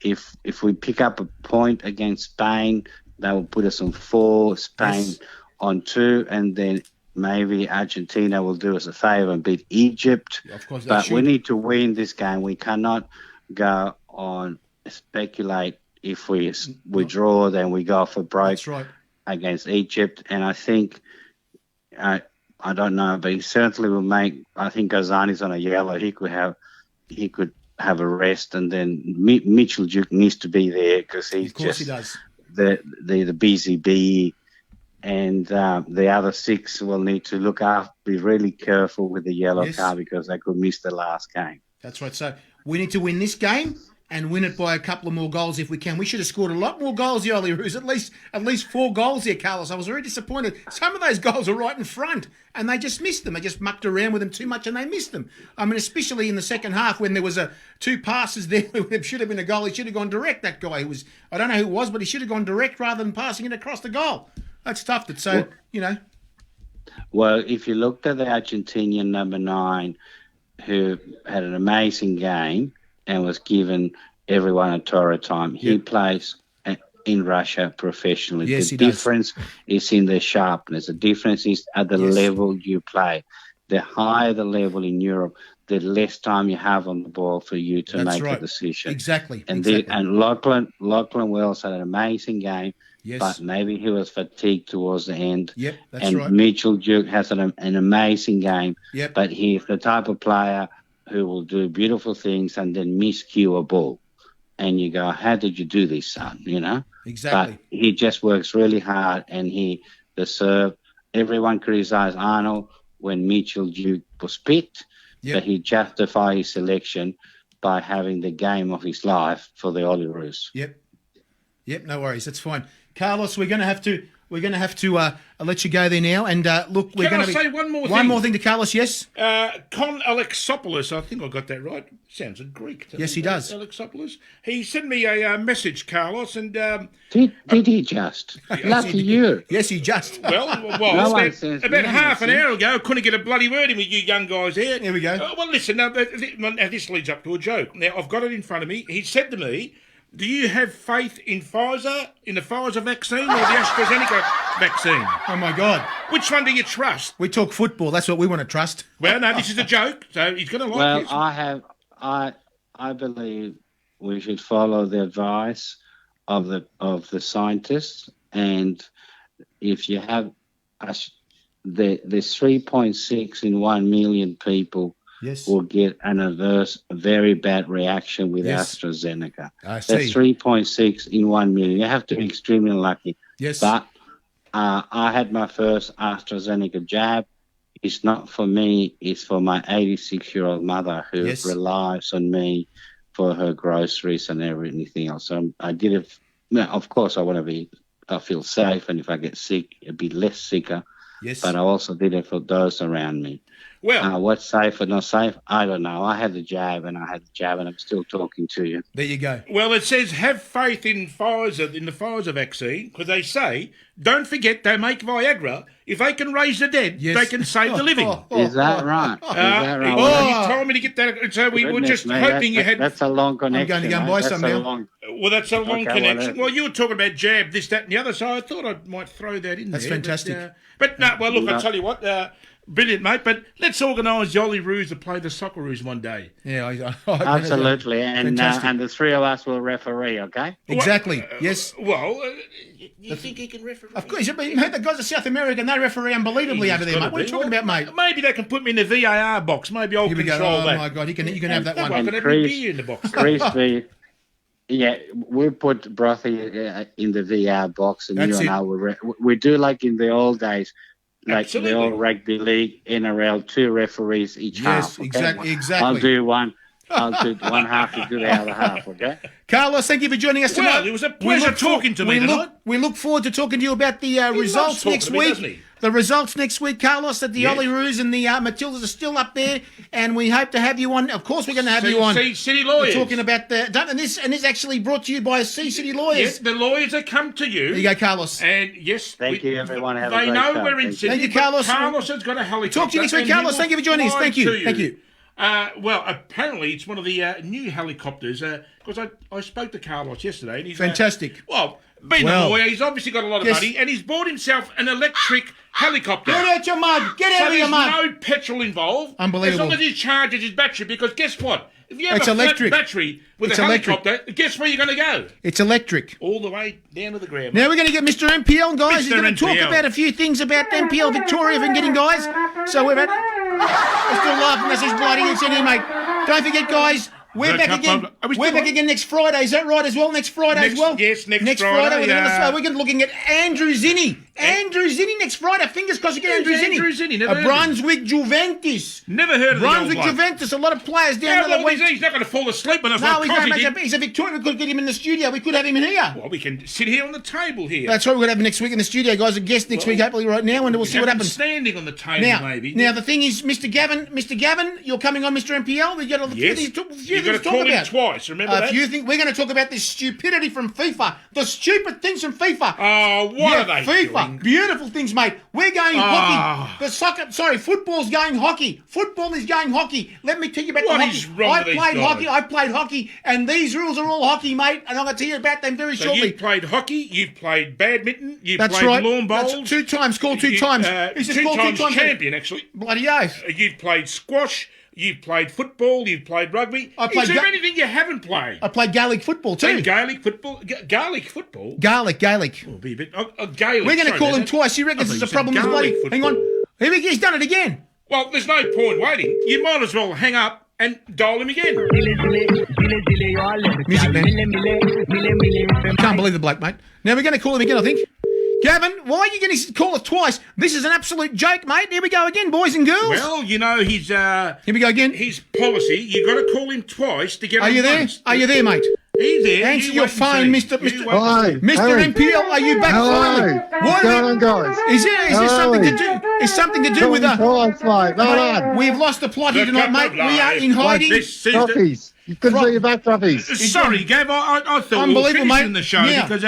if we pick up a point against Spain, that will put us on 4, Spain on 2, and then maybe Argentina will do us a favour and beat Egypt. Of course, but we need to win this game. We cannot go on speculate. If we draw, then we go for broke against Egypt. And I think, I don't know, but he certainly will make. I think Gazani's on a yellow. He could have a rest, and then Mitchell Duke needs to be there because he's the busy bee, and the other 6 will need to look after, be really careful with the yellow card, because they could miss the last game. That's right. So we need to win this game and win it by a couple of more goals if we can. We should have scored a lot more goals, the Olyroos. At least 4 goals here, Carlos. I was very disappointed. Some of those goals are right in front, and they just missed them. They just mucked around with them too much, and they missed them. I mean, especially in the second half when there was 2 passes there. It should have been a goal. He should have gone direct, that guy. I don't know who it was, but he should have gone direct rather than passing it across the goal. That's tough. Well, if you looked at the Argentinian number 9, who had an amazing game and was given everyone a Torah time. He plays in Russia professionally. Yes, the difference is in the sharpness. The difference is at the level you play. The higher the level in Europe, the less time you have on the ball for you to make a decision. Exactly. And Lachlan Wells had an amazing game. Yes. but maybe he was fatigued towards the end. Yep, that's and right. Mitchell Duke has an amazing game. Yep. But he's the type of player who will do beautiful things and then miscue a ball. And you go, how did you do this, son? You know? Exactly. But he just works really hard, and the serve. Everyone criticised Arnold when Mitchell Duke was picked, but he justified his selection by having the game of his life for the Olyroos. Yep, no worries. That's fine. Carlos, we're going to have to let you go there now. And look, we're going to say one more thing? One more thing to Carlos, yes? Con Alexopoulos, I think I got that right. Sounds a Greek. Yes, he does. Alexopoulos. He sent me a message, Carlos, and... Did he just? Lucky you. Yes, he just. Well, about half an hour ago, I couldn't get a bloody word in with you young guys here. There we go. Well, listen, now, this leads up to a joke. Now, I've got it in front of me. He said to me, do you have faith in Pfizer, in the Pfizer vaccine or the AstraZeneca vaccine? Oh, my God. Which one do you trust? We talk football. That's what we want to trust. Well, no, this is a joke, so he's going to like this. Well, I believe we should follow the advice of the scientists, and if you have there's 3.6 in 1 million people will get an adverse, very bad reaction with AstraZeneca. I see. That's 3.6 in 1 million. You have to be extremely lucky. Yes. But I had my first AstraZeneca jab. It's not for me. It's for my 86-year-old mother who relies on me for her groceries and everything else. So I did it. Of course, I feel safe, and if I get sick, I'd be less sicker. Yes. But I also did it for those around me. Well, what's safe or not safe? I don't know. I had the jab, and I'm still talking to you. There you go. Well, it says have faith in Pfizer, in the Pfizer vaccine, because they say, don't forget they make Viagra. If they can raise the dead, they can save the living. Is that right? He told me to get that. So we were just hoping you had... That's a long connection. I'm going to go and buy some now. Well, that's a long connection. Well, you were talking about jab, this, that, and the other, so I thought I might throw that in there. That's fantastic. But no, well, look, I'll tell you what... brilliant, mate. But let's organise the Olyroos to play the Socceroos one day. Yeah, absolutely. And the three of us will referee, okay? Exactly. Yes. Well, you think he can referee? Of course. Mate, the guys are South American. They referee unbelievably over there, mate. What are you talking about, mate? Maybe they can put me in the VAR box. Maybe I'll control that. Oh, my God. You can have that one. I can have a beer in the box. Crispy. Yeah, we put Brothy in the VR box, and you and I we do like in the old days. Like the old rugby league, NRL, 2 referees each half. Yes, exactly. I'll do one. I'll do one half, you do the other half, okay? Carlos, thank you for joining us tonight. Well, it was a pleasure talking to me tonight. We look forward to talking to you about the results next week. The results next week, Carlos, that the Olyroos and the Matildas are still up there, and we hope to have you on. Of course, we're going to have you on. City Lawyers. We're talking about and this actually brought to you by City Lawyers. Yes, the lawyers that come to you. There you go, Carlos. And yes, thank you, everyone. Have they a great know time. we're in Sydney. Thank you, Carlos. Carlos has got a helicopter. Talk to you next week, Carlos. Thank you for joining us. Thank you. Thank you. Well, apparently it's one of the new helicopters, because I spoke to Carlos yesterday. And he's fantastic. Being a lawyer, he's obviously got a lot of money, and he's bought himself an electric helicopter. Get out your mug. Get out of your mug. So there's no petrol involved. Unbelievable. As long as he charges his battery, because guess what? If you have it's a electric. flat battery with a helicopter, guess where you're going to go? It's electric. All the way down to the ground. Now we're going to get Mr. MPL, guys. He's going to talk MPL. about a few things about MPL Victoria and getting guys. So we're still laughing. This is bloody insanity, mate. Don't forget, guys. We're back again. We're back again next Friday. Is that right as well? Next Friday as well? Yes, next Friday. Friday. We're going to be looking at Andrew Zinni. Andrew Zinni next Friday. Fingers crossed we get Andrew Zinni. Never heard Brunswick Juventus. Never heard of Brunswick Juventus. A lot of players down there. He's not going to fall asleep on us. No, he's a Victorian. We could get him in the studio. We could have him in here. Well, we can sit here on the table here. That's right. We're going to have him next week in the studio, guys. A guest next week, hopefully right now, and we'll see what happens. Standing on the table, maybe. Now, the thing is, Mr. Gavin, you're coming on Mr. MPL. We've got a few things to talk about. Twice, remember that? We're going to talk about this stupidity from FIFA. The stupid things from FIFA. Oh, what are they FIFA. doing? Beautiful things, mate. We're going hockey. Football's going hockey. Football is going hockey. Let me tell you about what the hockey. Is wrong with these guys? I played hockey, and these rules are all hockey, mate, and I'm going to tell you about them very shortly. You played hockey, you played badminton, you played lawn bowls. That's 2 times, called 2 times. He said 2 times champion, actually. Bloody oath. You played squash. You've played football. You've played rugby. Is there anything you haven't played? I played Gaelic football too. And Gaelic football? Gaelic football? Gaelic. Oh, be a bit... Gaelic. We're going to call him twice. He reckons it's a problem with bloody... Hang on. He's done it again. Well, there's no point waiting. You might as well hang up and dial him again. Music man. Can't believe the bloke, mate. Now we're going to call him again, I think. Gavin, why are you going to call it twice? This is an absolute joke, mate. Here we go again, boys and girls. Well, you know, his... Here we go again. His policy, you've got to call him twice to get Are you there? Once. Are you there, mate? He's there. Answer your phone, Mr. Hi. MPL. Are you back finally? What's going on, guys? Is there something to do? Is something to do with Mate. Well done. We've lost the plot here tonight, mate. We are in hiding. Trophies. You couldn't see your back trophies. Sorry, Gav. I thought we were finishing the show Yeah. because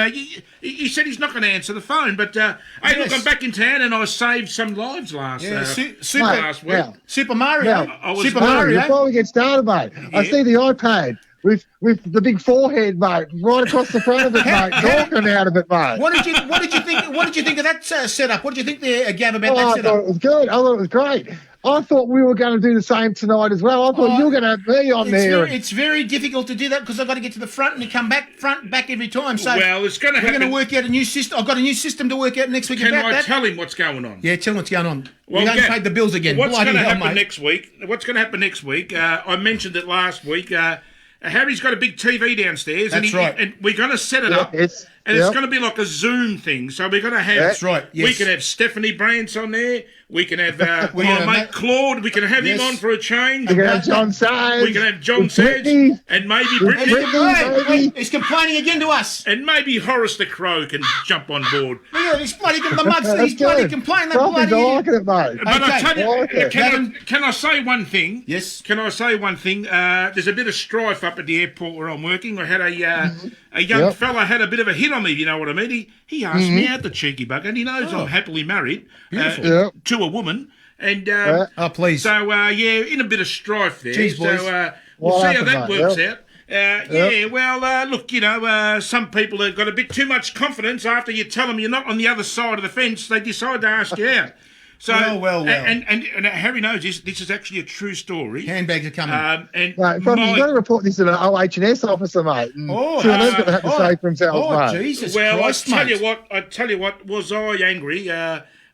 he said he's not going to answer the phone. But hey, look, I'm back in town and I saved some lives last week. Super Mario. Super Mate, Mario. before we get started, mate, I see the iPad with the big forehead, mate, right across the front of it, mate, talking out of it, mate. What did you think? What did you think of that setup? What did you think there, Gav, about that I setup? thought it was good. I thought it was great. I thought we were going to do the same tonight as well. I thought you were going to have me on there. It's very difficult to do that because I've got to get to the front and come back every time. So well, it's going to happen. We're going to work out a new system. I've got a new system to work out next week. Can I tell him what's going on? Yeah, tell him what's going on. Well, we haven't paid the bills again. What's going to happen mate. next week? What's going to happen next week? I mentioned it last week. Harry's got a big TV downstairs. That's right. And we're going to set it up. It's going to be like a Zoom thing. So we're going to have... That's right, yes. We can have Stephanie Brantz on there. We can have my mate Claude. We can have him on for a change. We can have John Sage. We can have John Sage. And maybe Brittany. He's complaining again to us. And maybe Horace the Crow can jump on board. Look at he's bloody the mugs. He's bloody complaining. I like it, mate. But I tell you, can I say one thing? Yes. Can I say one thing? There's a bit of strife up at the airport where I'm working. I had a young fella had a bit of a hit on me, if you know what I mean. He asked me out, the cheeky bugger, and he knows I'm happily married to a woman. And please. So in a bit of strife there. Jeez, boys. So we'll see how that works out. Look, some people have got a bit too much confidence after you tell them you're not on the other side of the fence. They decide to ask you out. So, well. And Harry knows this is actually a true story. Handbags are coming. You've got to report this to the OH&S officer, mate. See what they've got to have to say for themselves, mate. Jesus well, Christ, I tell you what, was I angry?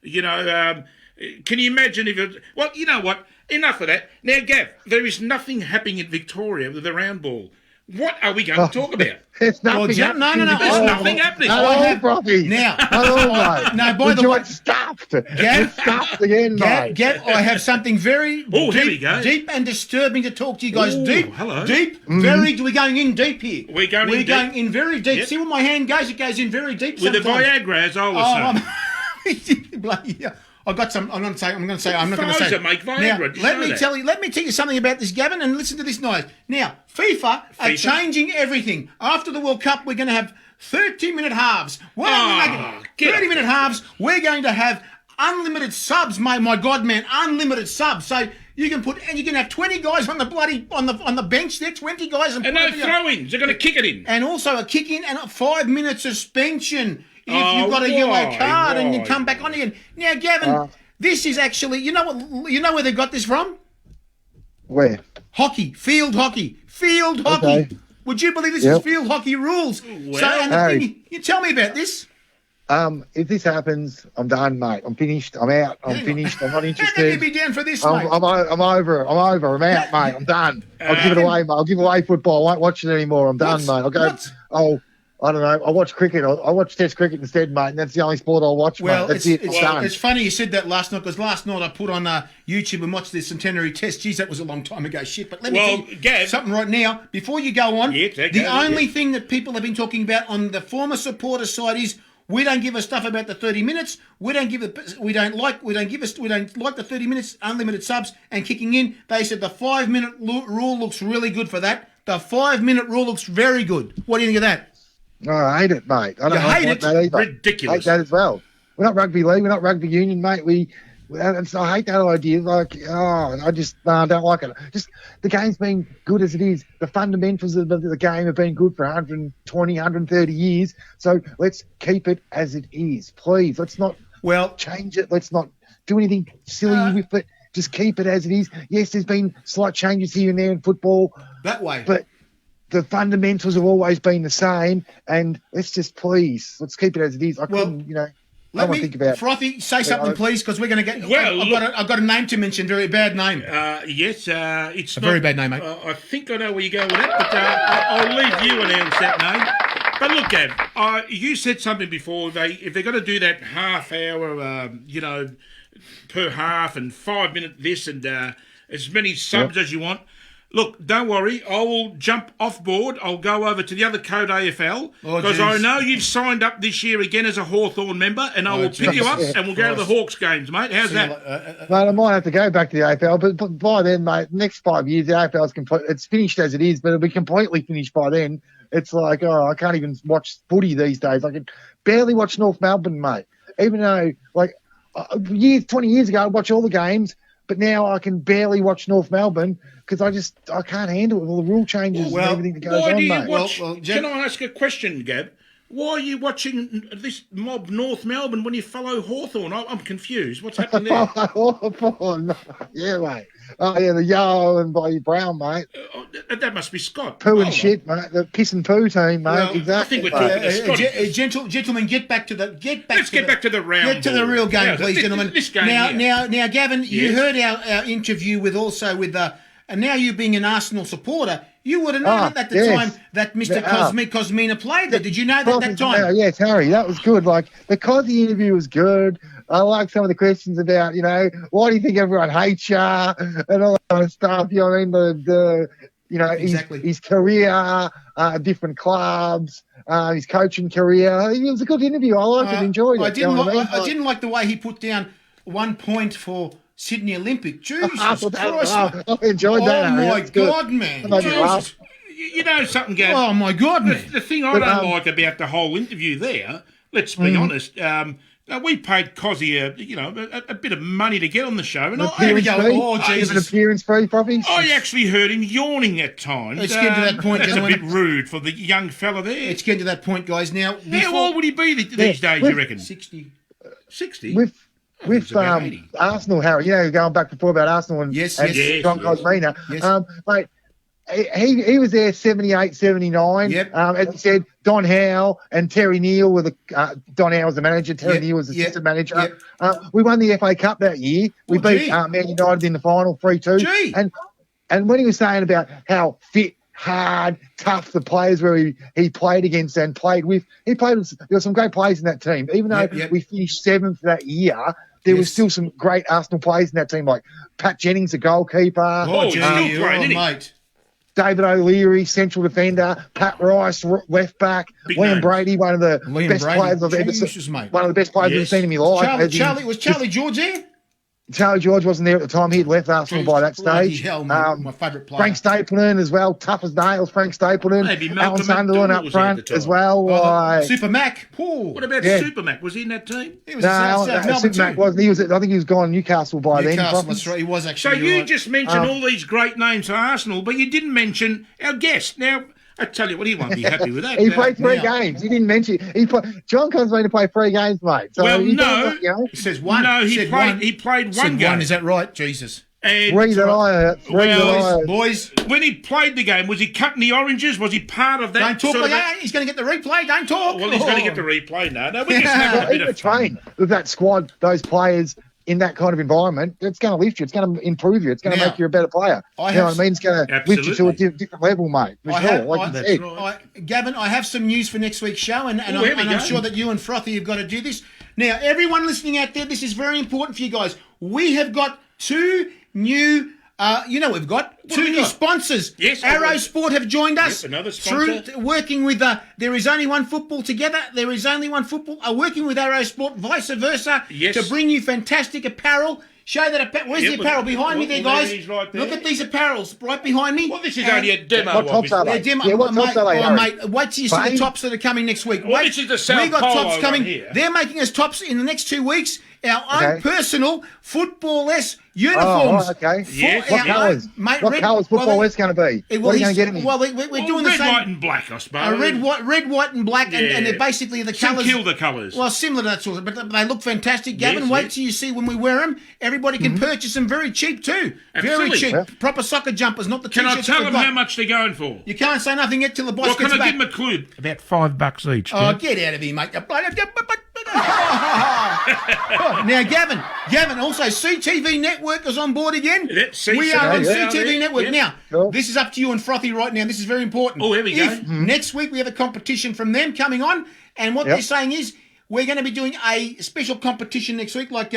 Can you imagine if it... Well, you know what? Enough of that. Now, Gav, there is nothing happening in Victoria with the round ball. What are we going to talk about? There's nothing happening. No. There's nothing happening. Now, by the way, stuffed. Gav, stuffed again, mate. Gav, I have something very deep and disturbing to talk to you guys. Hello. We're going in deep here. We're going in very deep. Yep. See where my hand goes? It goes in very deep. With the Viagra, as I was saying. I've got some. I'm not going to say. Make Viagra. Now, let me tell you something about this, Gavin, and listen to this noise. Now, FIFA are changing everything. After the World Cup, we're going to have 30-minute halves. 30-minute halves. We're going to have unlimited subs, my God, man, unlimited subs. So you can have 20 guys on the bloody on the bench there, 20 guys, and no throw-ins. They're going to kick it in, and also a kick in and a 5-minute suspension. If you've got a yellow card and you come back on again. Now, Gavin, this is actually, you know where they got this from? Where? Hockey, field hockey. Okay. Would you believe this is field hockey rules? Well, you tell me about this. If this happens, I'm done, mate. I'm finished. I'm out. I'm finished. I'm not interested. How can you be down for this, mate? I'm over. I'm out, mate. I'm done. I'll give it away, mate. I'll give away football. I won't watch it anymore. I'm done, mate. I'll go. I don't know. I watch cricket. I watch Test cricket instead, mate, and that's the only sport I'll watch, mate. That's it. It's funny you said that last night, because last night I put on YouTube and watched the Centenary Test. Jeez, that was a long time ago. Shit. But let me tell you something right now. Before you go on, the only thing that people have been talking about on the former supporter side is we don't give a stuff about the 30 minutes. We don't like the 30 minutes unlimited subs and kicking in. They said the 5-minute rule looks really good for that. The 5-minute rule looks very good. What do you think of that? No, I hate it, mate. I don't hate it? That either. Ridiculous. I hate that as well. We're not rugby league. We're not rugby union, mate. I hate that idea. I just don't like it. Just the game's been good as it is. The fundamentals of the game have been good for 120, 130 years. So let's keep it as it is, please. Let's not change it. Let's not do anything silly with it. just keep it as it is. Yes, there's been slight changes here and there in football. That way. But the fundamentals have always been the same, and let's keep it as it is. I couldn't, Let me, Frothy, say something, please, because we're going to get. Well, I've got a name to mention. Very bad name. Yes, it's a very bad name, mate. I think I know where you're going with that, but I'll leave you announce that name. But look, Gav, you said something before. If they're going to do that half hour, per half and 5 minute this and as many subs as you want. Look, don't worry. I will jump off board. I'll go over to the other Code AFL because I know you've signed up this year again as a Hawthorn member, and I will pick you up and we'll go to the Hawks games, mate. How's that? Mate, I might have to go back to the AFL, but by then, mate, next 5 years, the AFL's complete. It's finished as it is, but it'll be completely finished by then. It's like, I can't even watch footy these days. I can barely watch North Melbourne, mate. Even though, 20 years ago, I'd watch all the games, but now I can barely watch North Melbourne because I can't handle it with all the rule changes and everything that goes on, mate. Can I ask a question, Gab? Why are you watching this mob North Melbourne when you follow Hawthorn? I'm confused. What's happening there? Hawthorn, yeah, mate. Oh, yeah, the yellow and bloody brown, mate. That must be Scott. Poo and shit, mate. The piss and poo team, mate. Well, exactly. I think we're talking gentlemen, get back to the Let's get back to the round. Get to the real game, please, gentlemen. This game now, Gavin, you heard our interview with and now you being an Arsenal supporter, you would have known at the time that Mr. Kosmina played there. Did you know that at that time? Yes, Harry, that was good. The Cosy interview was good. I like some of the questions about, why do you think everyone hates you and all that kind of stuff. You know what I mean? His career, different clubs, his coaching career. It was a good interview. I liked it, enjoyed it. I didn't like the way he put down 1 point for Sydney Olympic. Jesus Christ. I enjoyed that. Oh, my God, man. Jesus. You know something, Gav? Oh, my God, man. The thing I don't like about the whole interview there, let's be honest, we paid Cozzy a bit of money to get on the show. And an appearance fee, probably. I actually heard him yawning at times. Let's get to that point, That's gentlemen. a bit rude for the young fella there. Let's get to that point, guys. Now, how old would he be these days, you reckon? 60. 60? With Arsenal, Harry, going back before about Arsenal and John Kosmina. Yes. Mate, he was there 78, 79. Yep. As you said, Don Howe and Terry Neal were Don Howe was the manager, Terry Neal was the assistant manager. Yep. We won the FA Cup that year. We beat Man United in the final 3-2. And when he was saying about how fit, hard, tough the players where he played against and played with, there were some great players in that team. Even though we finished 7th that year, there was still some great Arsenal players in that team, like Pat Jennings, the goalkeeper. Mate. David O'Leary, central defender. Pat Rice, left back. Liam Brady, one of the best players I've ever seen. One of the best players I've ever seen in my life. Was Charlie George there? Charlie George wasn't there at the time. He'd left Arsenal by that stage. Hell, my favourite player. Frank Stapleton as well, tough as nails. Frank Stapleton. Alan Sunderland up front as well. Super Mac. What about Super Mac? Was he in that team? He was Super Mac wasn't. I think he was gone Newcastle by then. That's right. He was actually. So you just mentioned all these great names for Arsenal, but you didn't mention our guest. Now, I tell you what, he won't be happy with that. He played 3 games. He didn't mention. John Kosmina played 3 games, mate. So he says 1. No, he played 1 game. 1, is that right? Jesus. And 3 that I heard. Boys, when he played the game, was he cutting the oranges? Was he part of that? Don't talk like that. He's going to get the replay. Don't talk. Well, he's going to get the replay. No, we just have a bit of fun. With that squad, those players in that kind of environment, it's going to lift you. It's going to improve you. It's going to make you a better player. You know what I mean? It's going to lift you to a different level, mate. Gavin, I have some news for next week's show, and I'm sure that you and Frothy have got to do this. Now, everyone listening out there, this is very important for you guys. We have got 2 new... we've got 2 new sponsors. Yes, Arrow Sport have joined us. Yep, another sponsor. Through working with There Is Only One Football together. There Is Only One Football are working with Arrow Sport, vice versa, to bring you fantastic apparel. Show that apparel. Where's the apparel? Behind me there, guys. Right there. Look at these apparels right behind me. Well, this is only a demo. What tops are they? What tops are they, mate, wait till you see the tops that are coming next week. Well, this is the South we got Polo tops coming. here. They're making us tops in the next 2 weeks our own personal Football-less uniforms. Oh, okay. Yes. What colours? Mate, What colours Football-less going to be? What are you going to get in? Well, we're doing the red, same. white, and black, I suppose. Red, white, and black, and they're basically the Some colours. kill the colours. Well, similar to that sort of, but they look fantastic. Gavin, Yes, wait yes. till you see when we wear them. Everybody can purchase them very cheap too. Very Absolutely. cheap. Yeah. Proper soccer jumpers, not the Can I t-shirts tell that them we've how got. much they're going for? You can't say nothing yet till the boss Well, gets can I back. give them a clue? About $5 each. Oh, Kev. get out of here, mate. Now, Gavin, also CTV Network is on board again. We are on CTV Network. Yeah. Now, Cool. this is up to you and Frothy right now. This is very important. Oh, here we go. If next week we have a competition from them coming on, and what they're saying is we're going to be doing a special competition next week, like,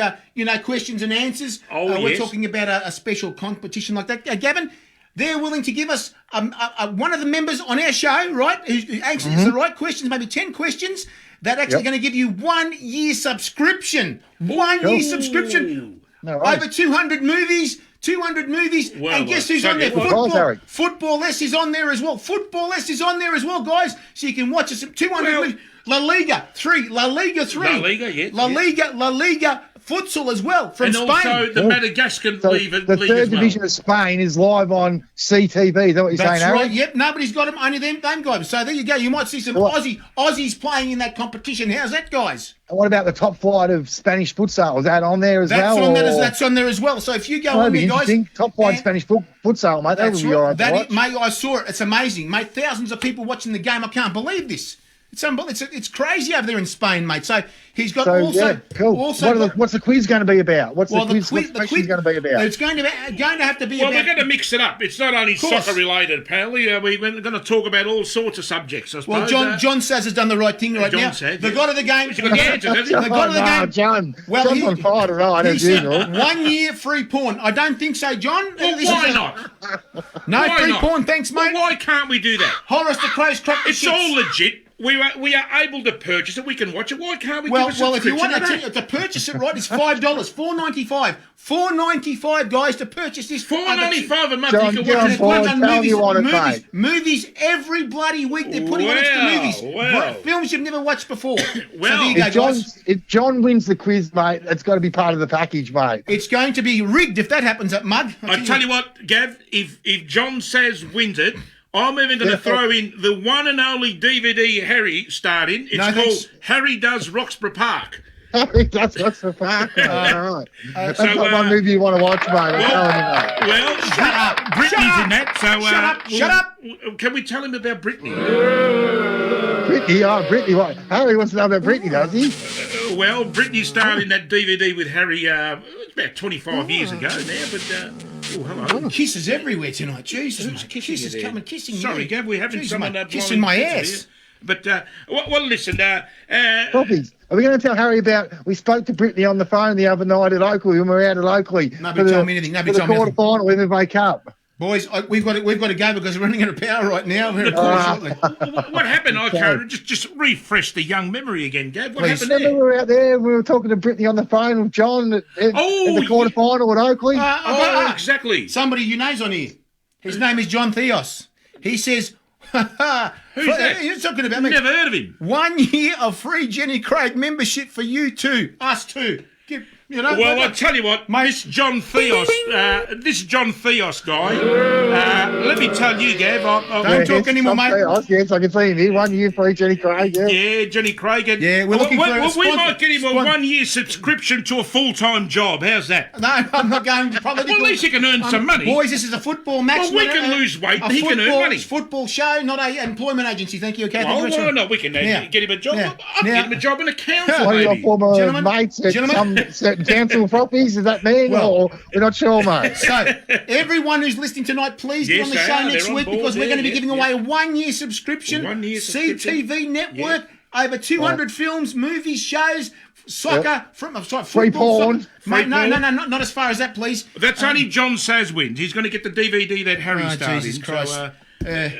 questions and answers. We're yes. talking about a special competition like that. Gavin, they're willing to give us one of the members on our show, right, who answers the right questions, maybe 10 questions, that actually going to give you 1 year subscription. 1 year subscription. No worries. Over 200 movies. Well, and guess who's on there? Harry. Football-less is on there as well. Football-less is on there as well, guys. So you can watch us at 200 movies. La Liga 3. La Liga, yeah. La Liga futsal as well from And Spain. also the Madagascar So league the as third well. division of Spain is live on CTV. Is that what you're That's saying, right. Harry? Yep, nobody's got them. Only them guys. So there you go. You might see some What? Aussies playing in that competition. How's that, guys? And what about the top flight of Spanish futsal? Is that on there as That's well? on that. or- That's on there as well. So if you go That'd on be there, guys, interesting. Top flight and- Spanish futsal, mate. That would That's be all right to That watch. mate, I saw it. It's amazing, mate. Thousands of people watching the game. I can't believe this. It's unbelievable. It's crazy over there in Spain, mate. So he's got Cool. also What's the quiz going to be about? What's well, the quiz going to be about? It's going to have to be Well, about. we're going to mix it up. It's not only course. soccer related, apparently. We're going to talk about all sorts of subjects, I suppose. Well, John Saz has done the right thing right John now. Said, the yeah. god of the game. He's got the answer, hasn't he? The god of the game. John. Well, John's on fire tonight, He as said usual. 1 year free porn. I don't think so, John. Well, This why is not? No Why free not? porn, thanks, mate. Well, why can't we do that? Horace the Crow's cracked the It's shits. all legit. We are able to purchase it. We can watch it. Why can't we Well, give a if you subscription want to that? to purchase it, right, it's $5, $4.95, $4.95, guys, to purchase this. $4.95 a month. John, you can get watch on it. board. Tell you want it, mate. Movies every bloody week. They're putting on extra Wow, movies. wow. Films you've never watched before. Well, so there you go, guys. If John wins the quiz, mate, it's got to be part of the package, mate. It's going to be rigged if that happens at Mug. I tell you what, Gav, if John Says wins it, I'm even going to throw in the one and only DVD Harry starred in. It's called thanks. Harry Does Roxburgh Park. That's the fact, mate. All right. That's so, not one movie you want to watch, mate. I'm telling you, mate. Well, Shut up. Brittany's in that. So, Shut up. Can we tell him about Brittany? Brittany, what? Harry wants to know about Brittany, does he? Well, Brittany starred in that DVD with Harry it's about 25 years ago now, but... oh, hello. Kisses everywhere tonight. Jesus, mate. Kisses there? coming, kissing Sorry, me. Gav, we're having Jeez, someone mate, kissing my blowing ass. kisses here. But, well, listen, Poppies, are we going to tell Harry about? We spoke to Brittany on the phone the other night at Oakley when we were out at Oakley. Nobody told me anything. Nobody for told the me anything. quarter final with FA Cup. Boys, we've got to go because we're running out of power right now. We're shortly. what happened? I can't just refresh the young memory again, Gav. What Please. happened Remember there? we were out there, we were talking to Brittany on the phone with John at the quarter final at Oakley. Exactly. Somebody you know's on here. His name is John Theos. He says, Who's that? You're talking about me. Never heard of him. 1 year of free Jenny Craig membership for you two. Us two. Well, I tell you what, this John Theos guy. Let me tell you, Gav. Don't talk anymore, mate. Yes, I can see him here. 1 year for Jenny Craig. Yeah. Yeah, Jenny Craig. Yeah, we're looking for a we sponsor. might get him a 1 year subscription to a full-time job. How's that? No, I'm not going to political. Well, at least you can earn some money. Boys, this is a football match. Well, we can lose weight and he can earn money. Football show, not a employment agency. Thank you, okay? Well, why not? We can get him a job. Yeah. I'll get him a job in a council, One of your maybe. former Gentlemen, mates at gentlemen. some certain council properties, is that mean? Or we're not sure, mate. So, everyone who's listening tonight, please get Yes, on the they show are. next They're on week board because we're there, going to be yeah, giving away a 1 year subscription. 1 year subscription. CTV Network, over 200 films, movies, shows, soccer, football. Free porn. Soccer. Mate, no, not as far as that, please. That's only John Saz wins. He's going to get the DVD that Harry starred Jesus in. Christ. So,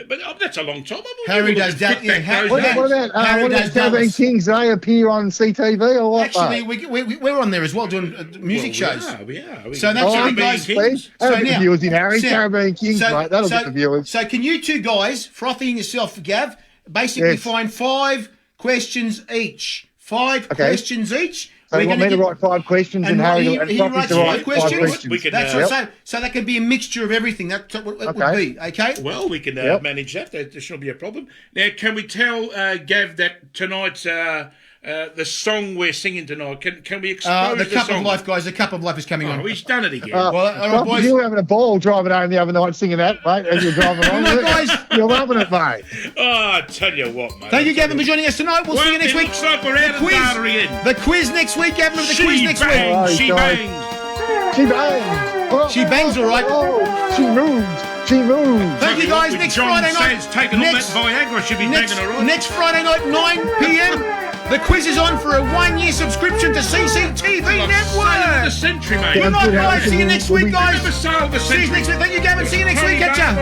but that's a long time. Harry does that. Yeah, What Harry about does Caribbean doubles. Kings? They appear on CTV or what? Actually, mate? we're on there as well doing music shows. We are. So that's Oh, you guys. please. So That'll get now- the viewers in, Harry. so- Caribbean Kings, mate. That'll get the viewers. So can you two guys, Frothy and yourself, Gav, basically Yes. find 5 questions each? 5 questions each. So you want me to write 5 questions and Harry he Rocky writes to write 5 questions? We can, That's right. So that can be a mixture of everything. That's what it would be. Okay. Well, we can manage that. There shouldn't be a problem. Now, can we tell Gav that tonight's the song we're singing tonight? Can we expose the Cup song? of Life, guys? The Cup of Life is coming on. Oh, he's done it again. Well, all right, boys. You were having a ball driving home the other night singing that, mate, as you're driving along. Guys, you're loving it, mate. Oh, I tell you what, mate. Thank you, Gavin, for joining us tonight. We'll see you next week. Looks like we're out of data again. The quiz next week, Gavin. The quiz next week. She bangs. She bangs. Oh, She bangs, all right. Oh, she moves. She moves. Thank you, guys. Next Friday night. Taking all that Viagra should be banging her on. Next Friday night, 9 p.m. The quiz is on for a 1-year subscription to CCTV Network. The century, mate. Good night, guys. See you next week, guys. Never sailed the See you century. next week. Thank you, Gavin. See you next week. Catch ya.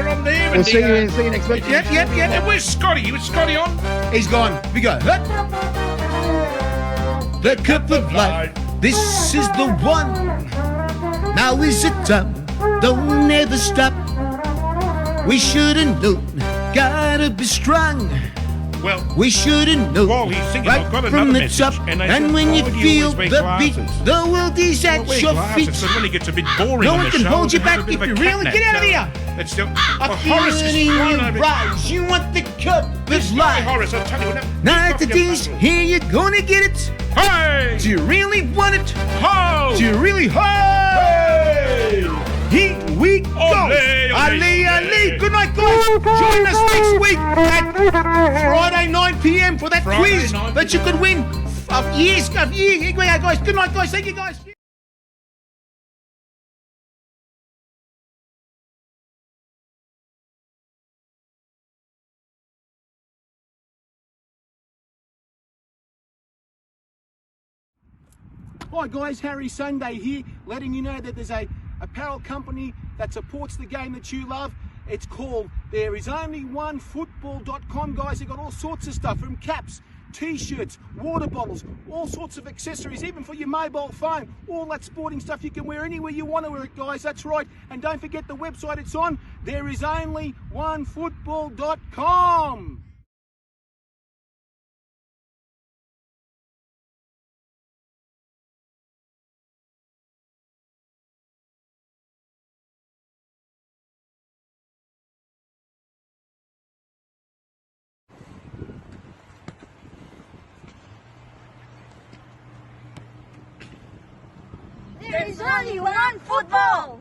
We'll see you next week. Yep. And where's Scotty? Was Scotty on? He's gone. We go. The Cup of Life. This is the one. Now is it time? Don't ever stop. We shouldn't know. Gotta be strong. Well, we shouldn't know. While he's singing, right I've got from another the message. top. And when you feel wear the beat, glasses. the world is at your feet. Because when it gets a bit boring, No on one the can show, hold you we have back a bit if of you a really catnap. get out of here. That's still. I Horace feel is it in flying your over. eyes. You want the cup of life. Horace, I'll tell you what. Night to days, here you're gonna get it. Hey! Do you really want it? Ho! Do you really? Hey! Here we go. Ole, ole, Ali, ole. Ali. Good night, guys. Join us next week at Friday 9 p.m. for that Friday, quiz 9 that you could win of years. Yeah, guys. Good night, guys. Thank you, guys. Hi guys, Harry Sunday here, letting you know that there's a apparel company that supports the game that you love. It's called thereisonlyonefootball.com, guys. They've got all sorts of stuff, from caps, t-shirts, water bottles, all sorts of accessories, even for your mobile phone. All that sporting stuff you can wear anywhere you want to wear it, guys. That's right. And don't forget the website it's on, thereisonlyonefootball.com. There is only one football.